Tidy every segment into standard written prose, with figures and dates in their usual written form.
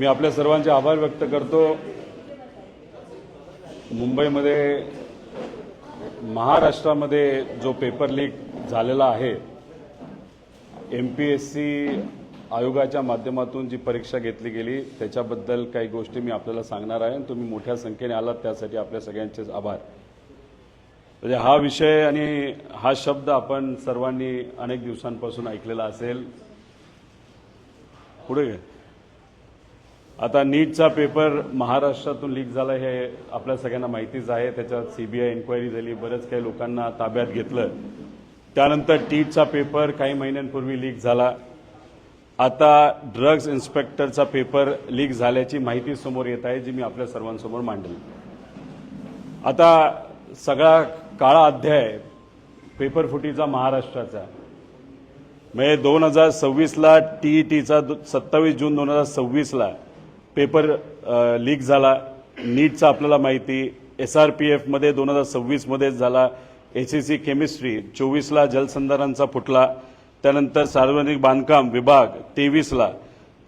मी आपल्या सर्वांचे आभार व्यक्त करतो। मुंबईमध्ये महाराष्ट्रामध्ये जो पेपर लीक झालेला आहे, MPSC आयोगाच्या माध्यमातून जी परीक्षा घेतली गेली त्याच्याबद्दल काही गोष्टी मी आपल्याला सांगणार आहे। तुम्ही मोठ्या संख्येने आलात त्यासाठी आपल्या सगळ्यांचे आभार। म्हणजे हा विषय आणि हा शब्द आपण सर्वांनी अनेक दिवसांपासून ऐकलेला असेल। पुढे आता नीटचा पेपर महाराष्ट्रातून लीक झाला हे आपल्या सगळ्यांना माहितीच आहे। त्याच्यात CBI इन्क्वायरी झाली, बरेच काही लोकांना ताब्यात घेतलं। त्यानंतर टीटचा पेपर काही महिन्यांपूर्वी लीक झाला। आता ड्रग्ज इन्स्पेक्टरचा पेपर लीक झाल्याची माहिती समोर येत आहे, जी मी आपल्या सर्वांसमोर मांडली। आता सगळा काळा अध्याय पेपर फुटीचा महाराष्ट्राचा म्हणजे 2026ला TETचा 27 जून 2026ला पेपर लीक झाला। नीटचा आपल्याला माहिती, SRPF मध्ये 2026 मध्ये झाला। SEC केमिस्ट्री 24ला जलसंधारणचा फुटला। त्यानंतर सार्वजनिक बांधकाम विभाग 23ला।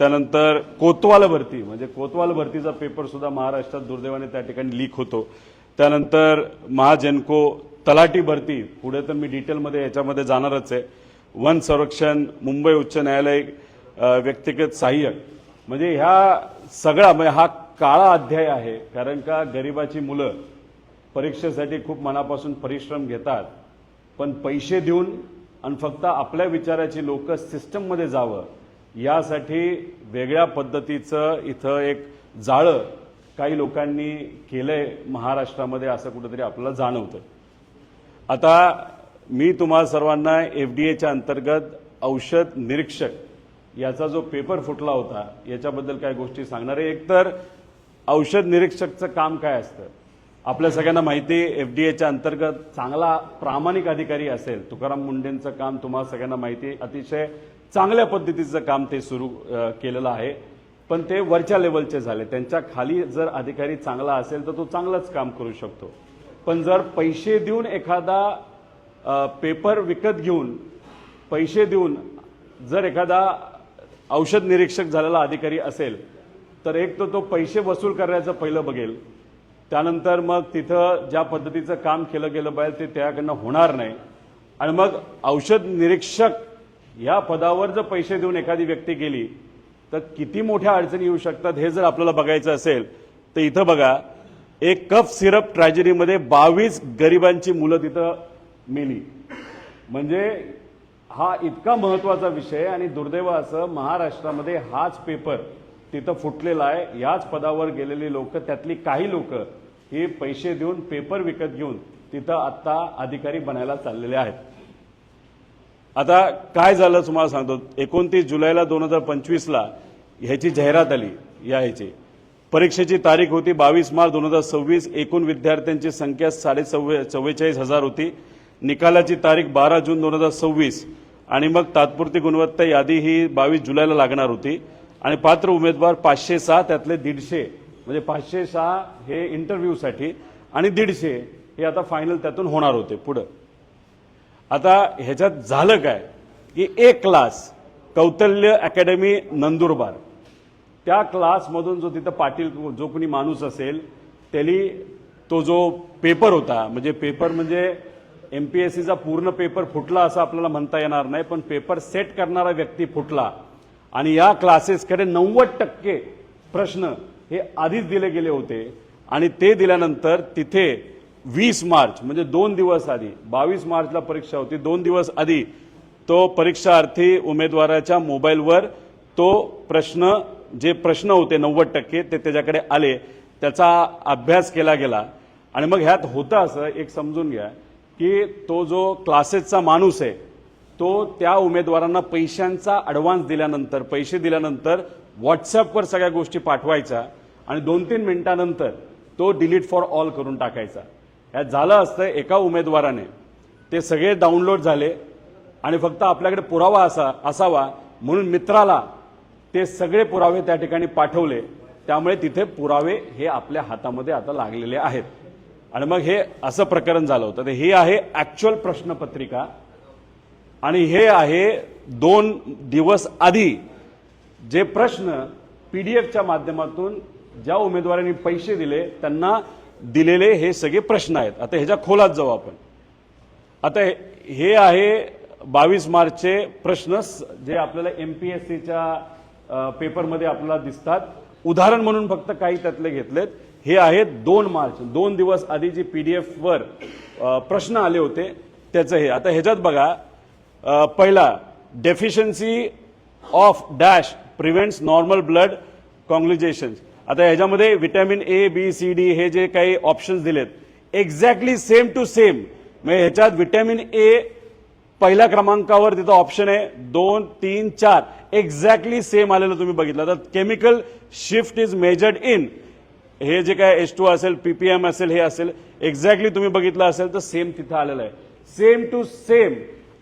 त्यानंतर कोतवाल भरती म्हणजे कोतवाल भरतीचा पेपर सुद्धा महाराष्ट्रात दुर्दैवाने त्या ठिकाणी लीक होतो। त्यानंतर महाजनको तलाठी भरती, पुढे तर मी डिटेलमध्ये याच्यामध्ये जाणारच आहे। वन संरक्षण, मुंबई उच्च न्यायालय व्यक्तिगत सहाय्यक, म्हणजे ह्या सगळा म्हणजे हा काळा अध्याय आहे। कारण का गरिबाची मुलं परीक्षेसाठी खूप मनापासून परिश्रम घेतात, पण पैसे देऊन आणि फक्त आपल्या विचाराची लोक सिस्टममध्ये जावं यासाठी वेगळ्या पद्धतीचं इथं एक जाळं काही लोकांनी केलंय महाराष्ट्रामध्ये, असं कुठेतरी आपल्याला जाणवतं। आता मी तुम्हा सर्वांना FDAच्या अंतर्गत औषध निरीक्षक याचा जो पेपर फुटला होता याच्याबद्दल काही गोष्टी सांगणार आहे। एक तर औषध निरीक्षकचं काम काय असतं आपल्या सगळ्यांना माहिती आहे। FDAच्या अंतर्गत चांगला प्रामाणिक अधिकारी असेल, तुकाराम मुंडेंचं काम तुम्हाला सगळ्यांना माहिती आहे। अतिशय चांगल्या पद्धतीचं काम ते सुरू केलेलं आहे, पण ते वरच्या लेवलचे झाले। त्यांच्या खाली जर अधिकारी चांगला असेल तर तो चांगलंच काम करू शकतो, पण जर पैसे देऊन एखादा पेपर विकत घेऊन पैसे देऊन जर एखादा औषध निरीक्षक झालेला अधिकारी असेल तर एक तर तो पैसे वसूल करण्याचं पहिलं बघेल, त्यानंतर मग तिथं ज्या पद्धतीचं काम केलं गेलं पाहिजे ते त्याकडनं होणार नाही। आणि मग औषध निरीक्षक या पदावर जर पैसे देऊन एखादी व्यक्ती गेली तर किती मोठ्या अडचणी येऊ शकतात हे जर आपल्याला बघायचं असेल तर इथं बघा, एक कफ सिरप ट्रॅजेडीमध्ये 22 गरिबांची मुलं तिथं मेली। म्हणजे हा इतका महत्वाचा विषय आणि दुर्दैव असं महाराष्ट्रामध्ये हाच पेपर तिथं फुटलेला आहे। याच पदावर गेलेली लोक, त्यातली काही लोक हे पैसे देऊन पेपर विकत घेऊन तिथं आता अधिकारी बनायला चाललेले आहेत। आता काय झालं तुम्हाला सांगतो। 29 जुलैला 2025ला ह्याची जाहिरात आली। ह्याची परीक्षेची तारीख होती 22 मार्च 2026। एकूण विद्यार्थ्यांची संख्या 44,000 होती। निकालाची तारीख 12 जून 2026 आणि मग तात्पुरती गुणवत्ता यादी ही 22 जुलैला लागणार होती। आणि पात्र उमेदवार 506, त्यातले 150 म्हणजे 506 हे इंटरव्ह्यूसाठी आणि 150 हे आता फायनल त्यातून होणार होते पुढे। आता ह्याच्यात झालं काय की एक क्लास कौतल्य अकॅडमी नंदुरबार, त्या क्लासमधून जो तिथं पाटील जो कोणी माणूस असेल त्याली तो जो पेपर होता, म्हणजे पेपर म्हणजे MPSCचा पूर्ण पेपर फुटला असं आपल्याला म्हणता येणार नाही, पण पेपर सेट करणारा व्यक्ती फुटला। आणि या क्लासेसकडे 90% प्रश्न हे आधीच दिले गेले होते आणि ते दिल्यानंतर तिथे 20 मार्च म्हणजे 2 दिवस आधी, 22 मार्चला परीक्षा होती, 2 दिवस आधी तो परीक्षार्थी उमेदवाराच्या मोबाईलवर तो प्रश्न जे प्रश्न होते 90% ते त्याच्याकडे आले, त्याचा अभ्यास केला गेला। आणि मग ह्यात होतं असं एक समजून घ्या की तो जो क्लासेसचा माणूस आहे तो त्या उमेदवारांना पैशांचा ॲडव्हान्स दिल्यानंतर, पैसे दिल्यानंतर व्हॉट्सअपवर सगळ्या गोष्टी पाठवायचा आणि 2-3 मिनिटांनंतर तो डिलीट फॉर ऑल करून टाकायचा। ह्यात झालं असतं एका उमेदवाराने ते सगळे डाउनलोड झाले आणि फक्त आपल्याकडे पुरावा असावा म्हणून मित्राला ते सगळे पुरावे त्या ठिकाणी पाठवले। त्यामुळे तिथे पुरावे हे आपल्या हातामध्ये आता लागलेले आहेत आणि मग हे असं प्रकरण झालं होतं। हे आहे ॲक्च्युअल प्रश्नपत्रिका आणि हे आहे 2 दिवस आधी जे प्रश्न पीडीएफच्या माध्यमातून ज्या उमेदवारांनी पैसे दिले त्यांना दिलेले हे सगळे प्रश्न आहेत. आता ह्याच्या खोलात जाऊ आपण. आता हे आहे 22 मार्चचे प्रश्न जे आपल्याला एमपीएससीच्या पेपरमध्ये आपल्याला दिसतात. उदाहरण म्हणून फक्त काही त्यातले घेतलेत. हे आहेत 2 मार्च, 2 दिवस आधी जी पीडीएफ वर प्रश्न आले होते त्याचं हे. आता ह्याच्यात बघा, पहिला deficiency of dash prevents normal blood coagulation. आता ह्याच्यामध्ये vitamin A B C D हे जे काही ऑप्शन्स दिलेत एक्झॅक्टली सेम टू सेम. म्हणजे ह्याच्यात व्हिटॅमिन ए पहिल्या क्रमांकावर तिथं ऑप्शन आहे 2, 3, 4 एक्झॅक्टली सेम आलेलं तुम्ही बघितलं. तर chemical shift is measured in हे जे काय H2 असेल पीपीएम असेल हे असेल एक्झॅक्टली तुम्ही बघितलं असेल तर सेम तिथं आलेलं आहे, सेम टू सेम.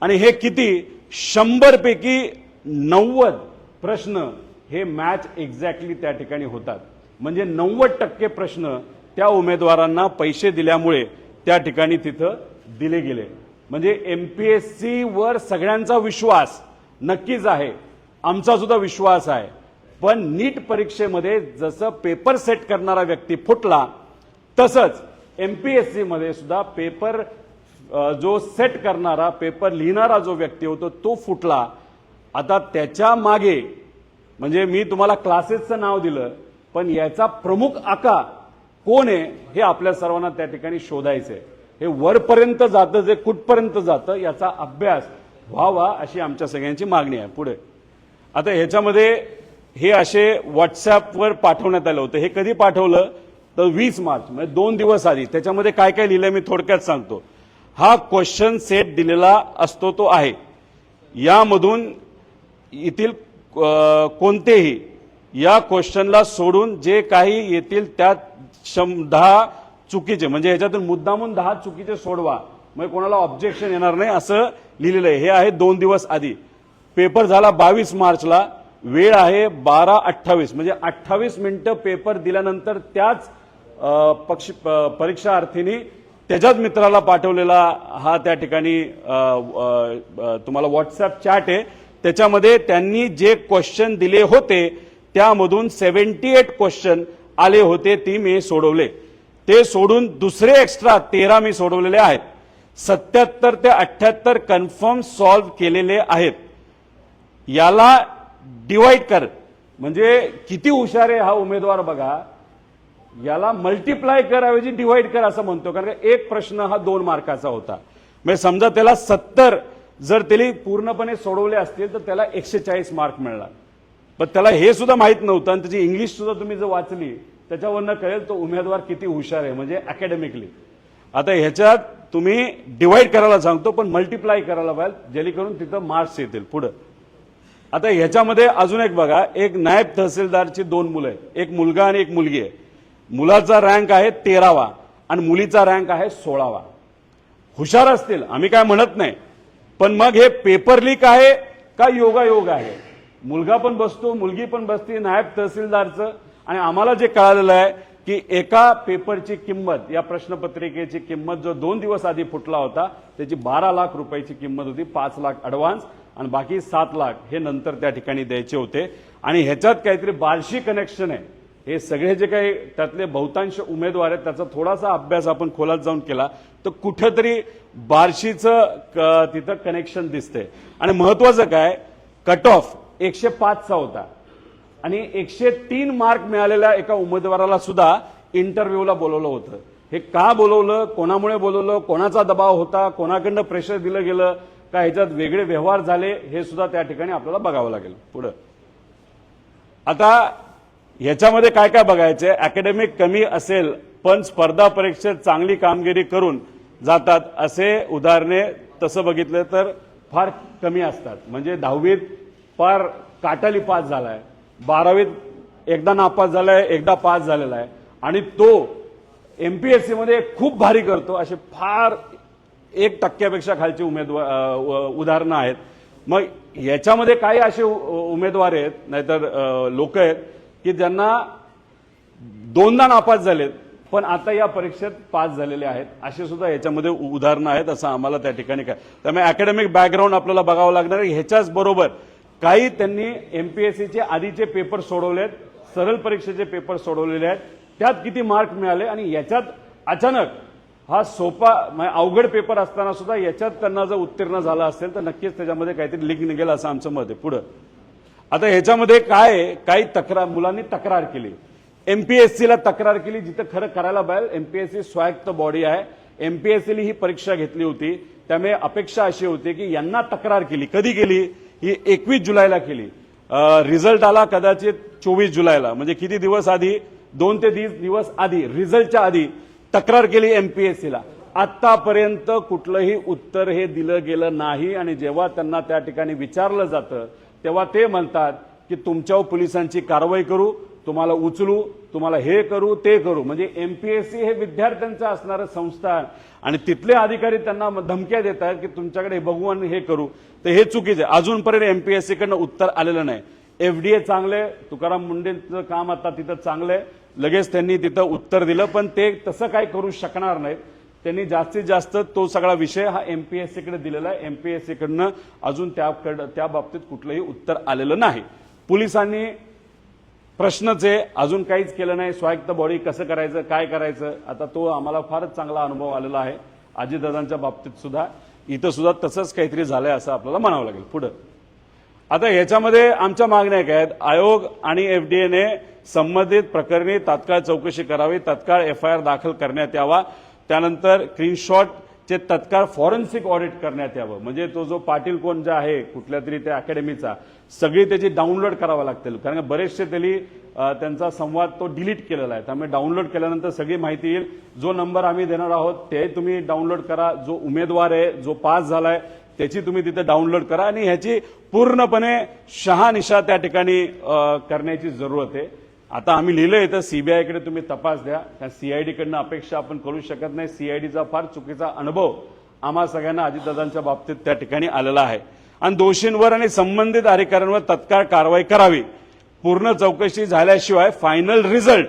आणि हे किती 100 पैकी 90 प्रश्न हे मॅच एक्झॅक्टली त्या ठिकाणी होतात. म्हणजे 90% प्रश्न त्या उमेदवारांना पैसे दिल्यामुळे त्या ठिकाणी तिथं दिले गेले. म्हणजे एमपीएससी वर सगळ्यांचा विश्वास नक्कीच आहे, आमचा सुद्धा विश्वास आहे. पण नीट परीक्षेमध्ये जसं पेपर सेट करणारा व्यक्ती फुटला तसंच एमपीएससी मध्ये सुद्धा पेपर जो सेट करणारा पेपर लिहिणारा जो व्यक्ती होतो तो फुटला. आता त्याच्या मागे म्हणजे मी तुम्हाला क्लासेसचं नाव दिलं पण याचा प्रमुख आका कोण आहे हे आपल्या सर्वांना त्या ठिकाणी शोधायचंय. हे वरपर्यंत जातं जे कुठपर्यंत जातं याचा अभ्यास व्हावा अशी आमच्या सगळ्यांची मागणी आहे. पुढे आता ह्याच्यामध्ये हे असे व्हॉट्सअपवर पाठवण्यात आलं होतं. हे कधी पाठवलं तर 20 मार्च म्हणजे 2 दिवस आधी. त्याच्यामध्ये काय काय लिहिलंय मी थोडक्यात सांगतो. हा क्वेश्चन सेट दिलेला असतो तो आहे. यामधून येथील कोणतेही या क्वेश्चनला सोडून जे काही येतील त्यात 10 चुकीचे म्हणजे ह्याच्यातून मुद्दामून 10 चुकीचे सोडवा म्हणजे कोणाला ऑब्जेक्शन येणार नाही असं लिहिलेलं आहे. हे आहे 2 दिवस आधी. पेपर झाला 22 मार्चला. वेळ आहे 12:28 म्हणजे 28 मिनिटं पेपर दिल्यानंतर त्याच परीक्षार्थींनी त्याच्याच मित्राला पाठवलेला हा त्या ठिकाणी तुम्हाला व्हॉट्सअप चॅट आहे. त्याच्यामध्ये त्यांनी जे क्वेश्चन दिले होते त्यामधून 78 क्वेश्चन आले होते ती मी सोडवले. ते सोडून दुसरे एक्स्ट्रा 13 मी सोडवलेले आहेत. 77 ते 78 कन्फर्म सॉल्व्ह केलेले आहेत. याला डिवाइड कर म्हणजे किती हुशार आहे हा उमेदवार बघा. याला मल्टिप्लाय कर ऐवजी डिवाइड कर असं म्हणतो. कारण एक प्रश्न हा 2 मार्काचा होता. म्हणजे समजा त्याला 70 जर त्याला पूर्णपणे सोडवले असतील तर त्याला 140 मार्क मिळणार. पण त्याला हे सुद्धा माहित नव्हतं आणि त्याची इंग्लिश सुद्धा तुम्ही जर वाचली त्याच्यावरनं कळेल तो उमेदवार किती हुशार आहे म्हणजे अकॅडमिकली. आता ह्याच्यात तुम्ही डिवाइड करायला सांगतो पण मल्टिप्लाय करायला पाहिजे जेणेकरून तिथं मार्क्स येतील. पुढे आता ह्याच्यामध्ये अजून एक बघा. एक नायब तहसीलदारची 2 मुलं आहेत. एक मुलगा आणि एक मुलगी आहे. मुलाचा रँक आहे 13वा आणि मुलीचा रँक आहे 16वा. हुशार असतील आम्ही काय म्हणत नाही पण मग हे पेपर लीक आहे का योगायोग आहे. मुलगा पण बसतो मुलगी पण बसते नायब तहसीलदारचं. आणि आम्हाला जे कळालेलं आहे की एका पेपरची किंमत या प्रश्नपत्रिकेची किंमत जो 2 दिवस आधी फुटला होता त्याची 12 लाख रुपयाची किंमत होती. 5 लाख ॲडव्हान्स आणि बाकी 7 लाख हे नंतर त्या ठिकाणी द्यायचे होते. आणि ह्याच्यात काहीतरी बार्शी कनेक्शन आहे. हे सगळे जे काही त्यातले बहुतांश उमेदवार आहेत त्याचा थोडासा अभ्यास आपण खोलात जाऊन केला तर कुठेतरी बार्शीचं तिथं कनेक्शन दिसतंय. आणि महत्वाचं काय कट ऑफ 105चा होता आणि 103 मार्क मिळालेल्या एका उमेदवाराला सुद्धा इंटरव्ह्यूला बोलवलं होतं. हे का बोलवलं, कोणामुळे बोलवलं, कोणाचा दबाव होता, कोणाकडनं प्रेशर दिलं गेलं का ह्याच्यात वेगळे व्यवहार झाले हे सुद्धा त्या ठिकाणी आपल्याला बघावं लागेल. पुढं आता ह्याच्यामध्ये काय काय बघायचंय. अकॅडमिक कमी असेल पण स्पर्धा परीक्षेत चांगली कामगिरी करून जातात असे उदाहरणे तसं बघितलं तर फार कमी असतात. म्हणजे 10वीत फार काटाली पास झालाय, 12वीत एकदा नापास झालाय, एकदा पास झालेला आहे आणि तो एमपीएससी मध्ये खूप भारी करतो असे फार 1% खालची उदाहरणं आहेत. मग याच्यामध्ये काही असे उमेदवार आहेत नाहीतर लोक आहेत की ज्यांना 2दा नापास झालेत पण आता या परीक्षेत पास झालेले आहेत. असे सुद्धा याच्यामध्ये उदाहरणं आहेत असं आम्हाला त्या ठिकाणी काय. त्यामुळे अकॅडमिक बॅकग्राऊंड आपल्याला बघावं लागणार आहे. ह्याच्याच बरोबर काही त्यांनी एमपीएससीचे आधीचे पेपर सोडवलेत सरळ परीक्षेचे पेपर सोडवलेले आहेत, त्यात किती मार्क मिळाले आणि याच्यात अचानक हा सोपा अवघड पेपर असताना सुद्धा याच्यात त्यांना जर उत्तीर्ण झाला असेल तर नक्कीच त्याच्यामध्ये काहीतरी लीक निघेल असं आमचं मत आहे. पुढं आता ह्याच्यामध्ये काय काही तक्रार मुलांनी तक्रार केली, एमपीएससीला तक्रार केली, जिथं खरं करायला पाहिजे. एमपीएससी स्वायत्त बॉडी आहे, एमपीएससीने ही परीक्षा घेतली होती, त्यामुळे अपेक्षा अशी होती की यांना तक्रार केली. कधी केली? ही 21 जुलैला केली. रिझल्ट आला कदाचित 24 जुलैला, म्हणजे किती दिवस आधी, 2 ते 3 दिवस आधी, रिझल्टच्या आधी तक्रार केली एमपीएससीला. आतापर्यंत कुठलंही उत्तर हे दिलं गेलं नाही आणि जेव्हा त्यांना त्या ठिकाणी विचारलं जातं तेव्हा ते म्हणतात की तुमच्यावर पोलिसांची कारवाई करू, तुम्हाला उचलू, तुम्हाला हे करू ते करू. म्हणजे एमपीएससी हे विद्यार्थ्यांचं असणारं संस्था आणि तिथले अधिकारी त्यांना धमक्या देत आहेत की तुमच्याकडे बघू आणि हे करू, तर हे चुकीचं आहे. अजूनपर्यंत एमपीएससीकडनं उत्तर आलेलं नाही. एफडीए चांगले, तुकाराम मुंडेंचं काम आता तिथं चांगलं आहे, लगेच त्यांनी तिथं उत्तर दिलं, पण ते तसं काय करू शकणार नाहीत. त्यांनी जास्तीत जास्त तो सगळा विषय हा एमपीएससीकडे दिलेला आहे. एमपीएससीकडनं अजून त्या बाबतीत कुठलंही उत्तर आलेलं नाही. पोलिसांनी प्रश्नच आहे, अजून काहीच केलं नाही. स्वायत्त बॉडी कसं करायचं, काय करायचं, आता तो आम्हाला फारच चांगला अनुभव आलेला आहे. अजितदादांच्या बाबतीत सुद्धा इथं सुद्धा तसंच काहीतरी झालंय असं आपल्याला म्हणावं लागेल. पुढं आता ह्याच्यामध्ये आमच्या मागण्या काय आहेत? आयोग आणि एफडीएने संबंधित प्रकरणी तात्काळ चौकशी करावी, तात्काळ एफआयआर दाखल करण्यात यावा, त्यानंतर स्क्रीनशॉटचे तात्काळ फॉरेन्सिक ऑडिट करण्यात यावं. म्हणजे तो जो पाटील कोण जे आहे कुठल्या तरी त्या अकॅडमीचा, सगळी त्याची डाउनलोड करावं लागतील, कारण बरेचसे त्यांचा संवाद तो डिलीट केलेला आहे. त्यामुळे डाउनलोड केल्यानंतर सगळी माहिती येईल. जो नंबर आम्ही देणार आहोत ते तुम्ही डाउनलोड करा, जो उमेदवार आहे जो पास झालाय त्याची तुम्ही तिथे डाउनलोड करा आणि ह्याची पूर्णपणे शहानिशा त्या ठिकाणी करण्याची जरूरत आहे. आता आम्ही लिहिलंय तर सीबीआयकडे तुम्ही तपास द्या, कारण सीआयडीकडनं अपेक्षा आपण करू शकत नाही. सीआयडीचा फार चुकीचा अनुभव आम्हा सगळ्यांना अजितदादांच्या बाबतीत त्या ठिकाणी आलेला आहे. आणि दोषींवर आणि संबंधित अधिकाऱ्यांवर तत्काळ कारवाई करावी. पूर्ण चौकशी झाल्याशिवाय फायनल रिझल्ट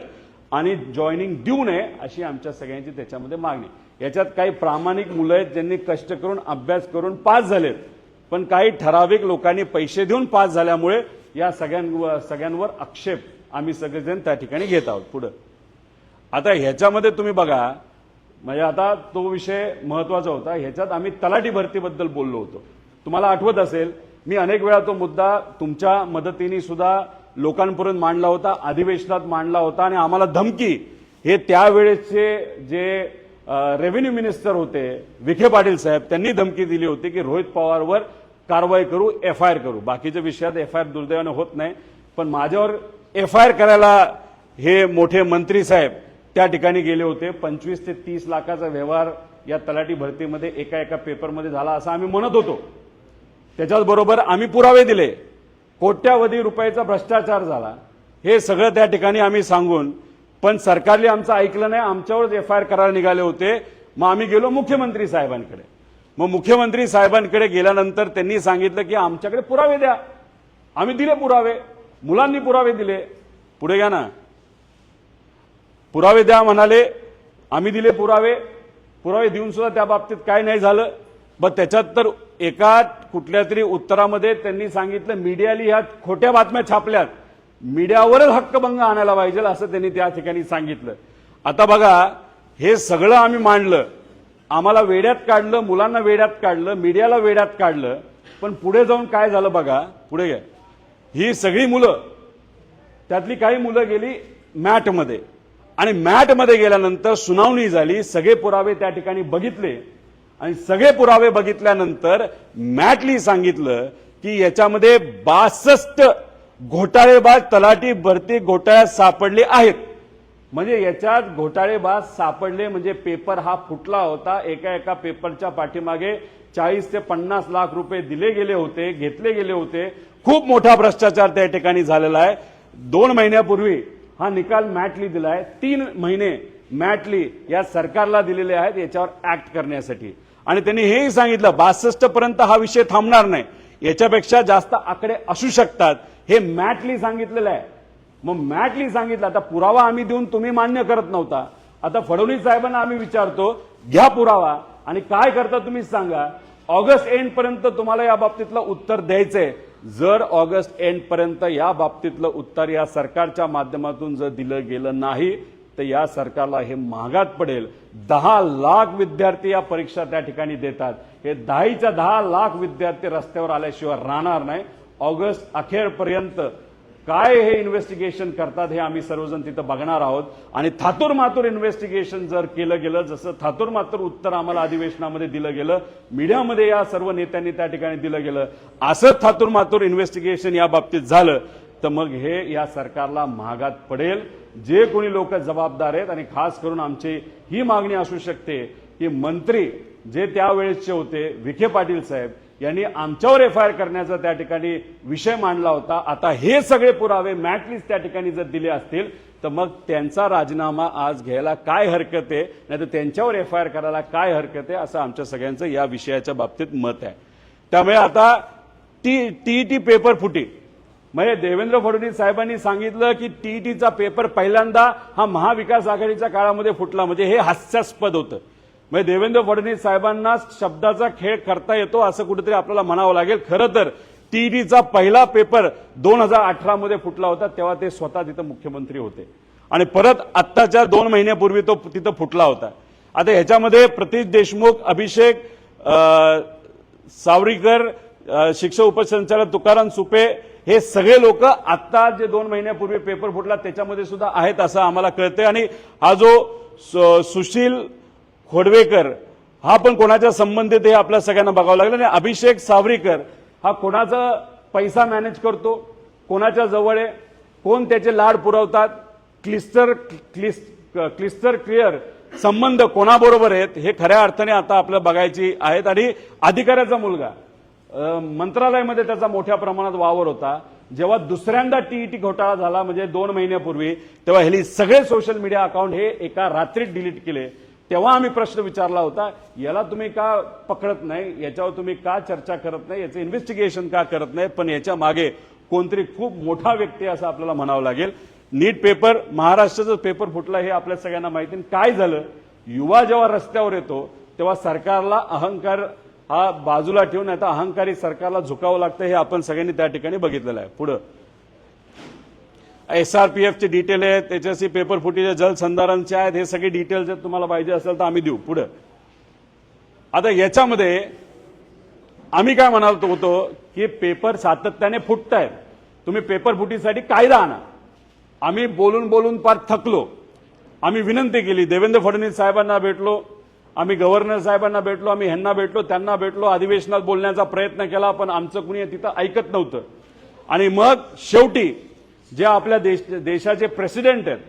आणि जॉईनिंग देऊ नये अशी आमच्या सगळ्यांची त्याच्यामध्ये मागणी. याच्यात काही प्रामाणिक मुलं आहेत ज्यांनी कष्ट करून अभ्यास करून पास झालेत, पण काही ठराविक लोकांनी पैसे देऊन पास झाल्यामुळे या सगळ्यांवर आक्षेप आम्ही सगळेजण त्या ठिकाणी घेत आहोत. पुढं आता ह्याच्यामध्ये तुम्ही बघा, म्हणजे आता तो विषय महत्वाचा होता. ह्याच्यात आम्ही तलाठी भरतीबद्दल बोललो होतो. तुम्हाला आठवत असेल, मी अनेक वेळा तो मुद्दा तुमच्या मदतीने सुद्धा लोकांपर्यंत मांडला होता, अधिवेशनात मांडला होता. आणि आम्हाला धमकी, हे त्यावेळेसचे जे रेव्हेन्यू मिनिस्टर होते विखे पाटील साहेब, त्यांनी धमकी दिली होती की रोहित पवारवर कारवाई करू, एफआयआर करू. बाकीच्या विषयात एफआयआर दुर्दैवाने होत नाही, पण माझ्यावर एफआयआर करायला हे मोठे मंत्री साहेब त्या ठिकाणी गेले होते. 25 ते 30 लाखाचा व्यवहार या तलाठी भरतीमध्ये एका पेपरमध्ये झाला असं आम्ही म्हणत होतो. त्याच्याच बरोबर आम्ही पुरावे दिले, कोट्यावधी रुपयाचा भ्रष्टाचार झाला, हे सगळं त्या ठिकाणी आम्ही सांगून, पण सरकारने आमचं ऐकलं नाही, आमच्यावरच एफआयआर करायला निघाले होते. मग आम्ही गेलो मुख्यमंत्री साहेबांकडे. मग मुख्यमंत्री साहेबांकडे गेल्यानंतर त्यांनी सांगितलं की आमच्याकडे पुरावे द्या. आम्ही दिले पुरावे, मुलांनी पुरावे दिले. पुढे घ्या ना, पुरावे द्या म्हणाले, आम्ही दिले पुरावे. पुरावे देऊन सुद्धा त्या बाबतीत काय नाही झालं. पण त्याच्यात तर एका कुठल्या तरी उत्तरामध्ये त्यांनी सांगितलं मीडियाली ह्या खोट्या बातम्या छापल्यात, मीडियावरच हक्कभंग आणायला पाहिजे असं त्यांनी त्या ठिकाणी सांगितलं. आता बघा, हे सगळं आम्ही मांडलं, आम्हाला वेड्यात काढलं, मुलांना वेड्यात काढलं, मीडियाला वेड्यात काढलं. पण पुढे जाऊन काय झालं बघा, पुढे घ्या. ही सगळी मुलं, त्यातली काही मुलं गेली मॅटमध्ये, आणि मॅटमध्ये गेल्यानंतर सुनावणी झाली, सगळे पुरावे त्या ठिकाणी बघितले, आणि सगळे पुरावे बघितल्यानंतर मॅटली सांगितलं की याच्यामध्ये 62 घोटाळेबाज तलाठी भरती घोटाळ्यात सापडले आहेत. म्हणजे याच्यात घोटाळेबाज सापडले म्हणजे पेपर हा फुटला होता. एका पेपरच्या पाठीमागे 40 ते 50 लाख रुपये दिले गेले होते, घेतले गेले होते. खूप मोठा भ्रष्टाचार त्या ठिकाणी झालेला आहे. 2 महिन्यापूर्वी हा निकाल मॅटली दिलाय. 3 महिने मॅटली या सरकारला दिलेले आहेत याच्यावर ऍक्ट करण्यासाठी. आणि त्यांनी हेही सांगितलं 62 पर्यंत हा विषय थांबणार नाही, याच्यापेक्षा जास्त आकडे असू शकतात, हे मॅटली सांगितलेलं आहे. मग मॅटली सांगितलं, आता पुरावा आम्ही देऊन तुम्ही मान्य करत नव्हता. आता फडणवीस साहेबांना आम्ही विचारतो, घ्या पुरावा आणि काय करता तुम्ही सांगा. ऑगस्ट एंड पर्यंत तुम्हाला या बाबतीतलं उत्तर द्यायचंय. जर ऑगस्ट एंडपर्यंत या बाबतीतलं उत्तर या सरकारच्या माध्यमातून जर दिलं गेलं नाही तर या सरकारला हे महागात पडेल. 10 लाख विद्यार्थी या परीक्षा त्या ठिकाणी देतात. हे 10 लाख विद्यार्थी रस्त्यावर आल्याशिवाय राहणार नाही. ऑगस्ट अखेरपर्यंत काय हे इन्व्हेस्टिगेशन करतात हे आम्ही सर्वजण तिथं बघणार आहोत. आणि थातूर मातूर इन्व्हेस्टिगेशन जर केलं गेलं, जसं थातूर मातूर उत्तर आम्हाला अधिवेशनामध्ये दिलं गेलं, मीडियामध्ये या सर्व नेत्यांनी त्या ठिकाणी दिलं गेलं, असं थातूर मातूर इन्व्हेस्टिगेशन या बाबतीत झालं तर मग हे या सरकारला महागात पडेल. जे कोणी लोक जबाबदार आहेत आणि खास करून आमची ही मागणी असू शकते की मंत्री जे त्यावेळेसचे होते विखे पाटील साहेब यांनी आमच्यावर एफआयआर करण्याचा त्या ठिकाणी विषय मांडला होता. आता हे सगळे पुरावे मॅटलिस्ट त्या ठिकाणी जर दिले असतील तर मग त्यांचा राजीनामा आज घ्यायला काय हरकत आहे, नाहीतर त्यांच्यावर एफआयआर करायला काय हरकत आहे, असं आमच्या सगळ्यांचं या विषयाच्या बाबतीत मत आहे. त्यामुळे आता टीईटी पेपर फुटी म्हणजे देवेंद्र फडणवीस साहेबांनी सांगितलं की टीईटीचा पेपर पहिल्यांदा हा महाविकास आघाडीच्या काळामध्ये फुटला, म्हणजे हे हास्यास्पद होतं. म्हणजे देवेंद्र फडणवीस साहेबांना शब्दाचा खेळ करता येतो असं कुठेतरी आपल्याला म्हणावं लागेल. खरं तर टीईटीचा पहिला पेपर 2018 मध्ये फुटला होता, तेव्हा ते स्वतः तिथं मुख्यमंत्री होते आणि परत आत्ताच्या 2 महिन्यापूर्वी तो तिथं फुटला होता. आता ह्याच्यामध्ये प्रतीश देशमुख, अभिषेक सावरीकर, शिक्षक उपसंचालक तुकाराम सुपे हे सगळे लोक आता जे 2 महिन्यापूर्वी पेपर फुटला त्याच्यामध्ये सुद्धा आहेत असं आम्हाला कळतंय. आणि हा जो सुशील खोडवेकर हा पण कोणाच्या संबंधित हे आपल्या सगळ्यांना बघावं लागलं. आणि अभिषेक सावरीकर हा कोणाचा पैसा मॅनेज करतो, कोणाच्या जवळ आहे, कोण त्याचे लाड पुरवतात, क्लिस्टर क्लिअर संबंध कोणाबरोबर आहेत हे खऱ्या अर्थाने आता आपल्याला बघायची आहेत. आणि अधिकाऱ्याचा मुलगा मंत्रालयामध्ये त्याचा मोठ्या प्रमाणात वावर होता. जेव्हा दुसऱ्यांदा टीईटी घोटाळा झाला म्हणजे 2 महिन्यापूर्वी, तेव्हा ह्यानी सगळे सोशल मीडिया अकाउंट हे एका रात्रीत डिलीट केले. तेव्हा आम्ही प्रश्न विचारला होता, याला तुम्ही का पकडत नाही, याच्यावर तुम्ही का चर्चा करत नाही, याचं इन्व्हेस्टिगेशन का करत नाही. पण याच्या मागे कोणतरी खूप मोठा व्यक्ती असं आपल्याला म्हणावं लागेल. नीट पेपर, महाराष्ट्राचा पेपर फुटला हे आपल्या सगळ्यांना माहिती. काय झालं, युवा जेव्हा रस्त्यावर येतो तेव्हा सरकारला अहंकार हा बाजूला ठेवून आता अहंकारी सरकारला झुकावं लागतं हे आपण सगळ्यांनी त्या ठिकाणी बघितलेलं आहे. पुढं एसआरपीएफचे डिटेल आहेत, त्याच्याशी पेपर फुटीचे जलसंधारणचे आहेत, हे सगळे डिटेल्स जर तुम्हाला पाहिजे असेल तर आम्ही देऊ. पुढं आता याच्यामध्ये आम्ही काय म्हणालो होतो की पेपर सातत्याने फुटत आहेत, तुम्ही पेपर फुटीसाठी कायदा आणा. आम्ही बोलून बोलून फार थकलो. आम्ही विनंती केली, देवेंद्र फडणवीस साहेबांना भेटलो, आम्ही गव्हर्नर साहेबांना भेटलो, आम्ही ह्यांना भेटलो, त्यांना भेटलो, अधिवेशनात बोलण्याचा प्रयत्न केला, पण आमचं कुणी तिथं ऐकत नव्हतं. आणि मग शेवटी जे आपल्या देशाचे प्रेसिडेंट आहेत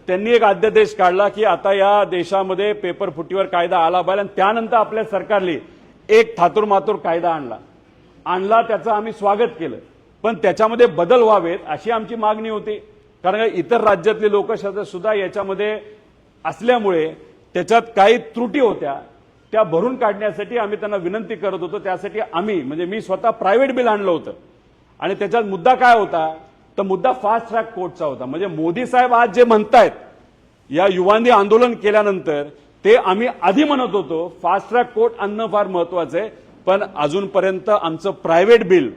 त्यांनी एक अध्यादेश काढला की आता या देशामध्ये पेपर फुटीवर कायदा आला पाहिजे. आणि त्यानंतर आपल्या सरकारने एक थातूर मातूर कायदा आणला, त्याचं आम्ही स्वागत केलं. पण त्याच्यामध्ये बदल व्हावेत अशी आमची मागणी होती. कारण इतर राज्यातले लोक सुद्धा याच्यामध्ये असल्यामुळे त्याच्यात काही त्रुटी होत्या, त्या भरून काढण्यासाठी आम्ही त्यांना विनंती करत होतो. त्यासाठी आम्ही म्हणजे मी स्वतः प्रायव्हेट बिल आणलं होतं. आणि त्याच्यात मुद्दा काय होता, तर मुद्दा फास्ट ट्रॅक कोर्टचा होता. म्हणजे मोदी साहेब आज जे म्हणतायत या युवांनी आंदोलन केल्यानंतर, ते आम्ही आधी म्हणत होतो फास्ट ट्रॅक कोर्ट आणणं फार महत्वाचं आहे. पण अजूनपर्यंत आमचं प्रायव्हेट बिल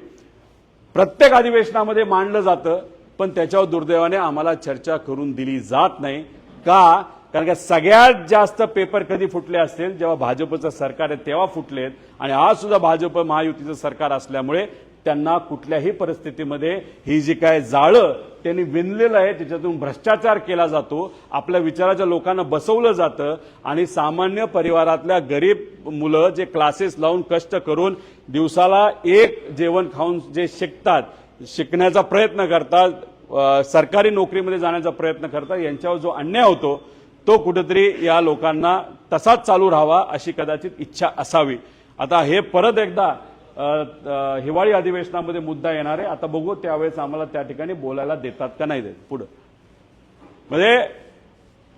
प्रत्येक अधिवेशनामध्ये मांडलं जातं, पण त्याच्यावर दुर्दैवाने आम्हाला चर्चा करून दिली जात नाही. का? कारण का सगळ्यात जास्त पेपर कधी फुटले असतील जेव्हा भाजपचं सरकार आहे तेव्हा फुटलेत. आणि आज सुद्धा भाजप महायुतीचं सरकार असल्यामुळे त्यांना कुठल्याही परिस्थितीमध्ये ही जी काय जाळं त्यांनी विणलेलं आहे त्याच्यातून भ्रष्टाचार केला जातो, आपल्या विचाराच्या लोकांना बसवलं जातं. आणि सामान्य परिवारातल्या गरीब मुलं जे क्लासेस लावून कष्ट करून दिवसाला एक जेवण खाऊन जे शिकण्याचा प्रयत्न करतात, सरकारी नोकरीमध्ये जाण्याचा प्रयत्न करतात, यांच्यावर जो अन्याय होतो तो कुठेतरी या लोकांना तसाच चालू राहावा अशी कदाचित इच्छा असावी. आता हे परत एकदा हिवाळी अधिवेशनामध्ये मुद्दा येणार आहे. आता बघू त्यावेळेस आम्हाला त्या ठिकाणी बोलायला देतात का नाही देत. पुढं म्हणजे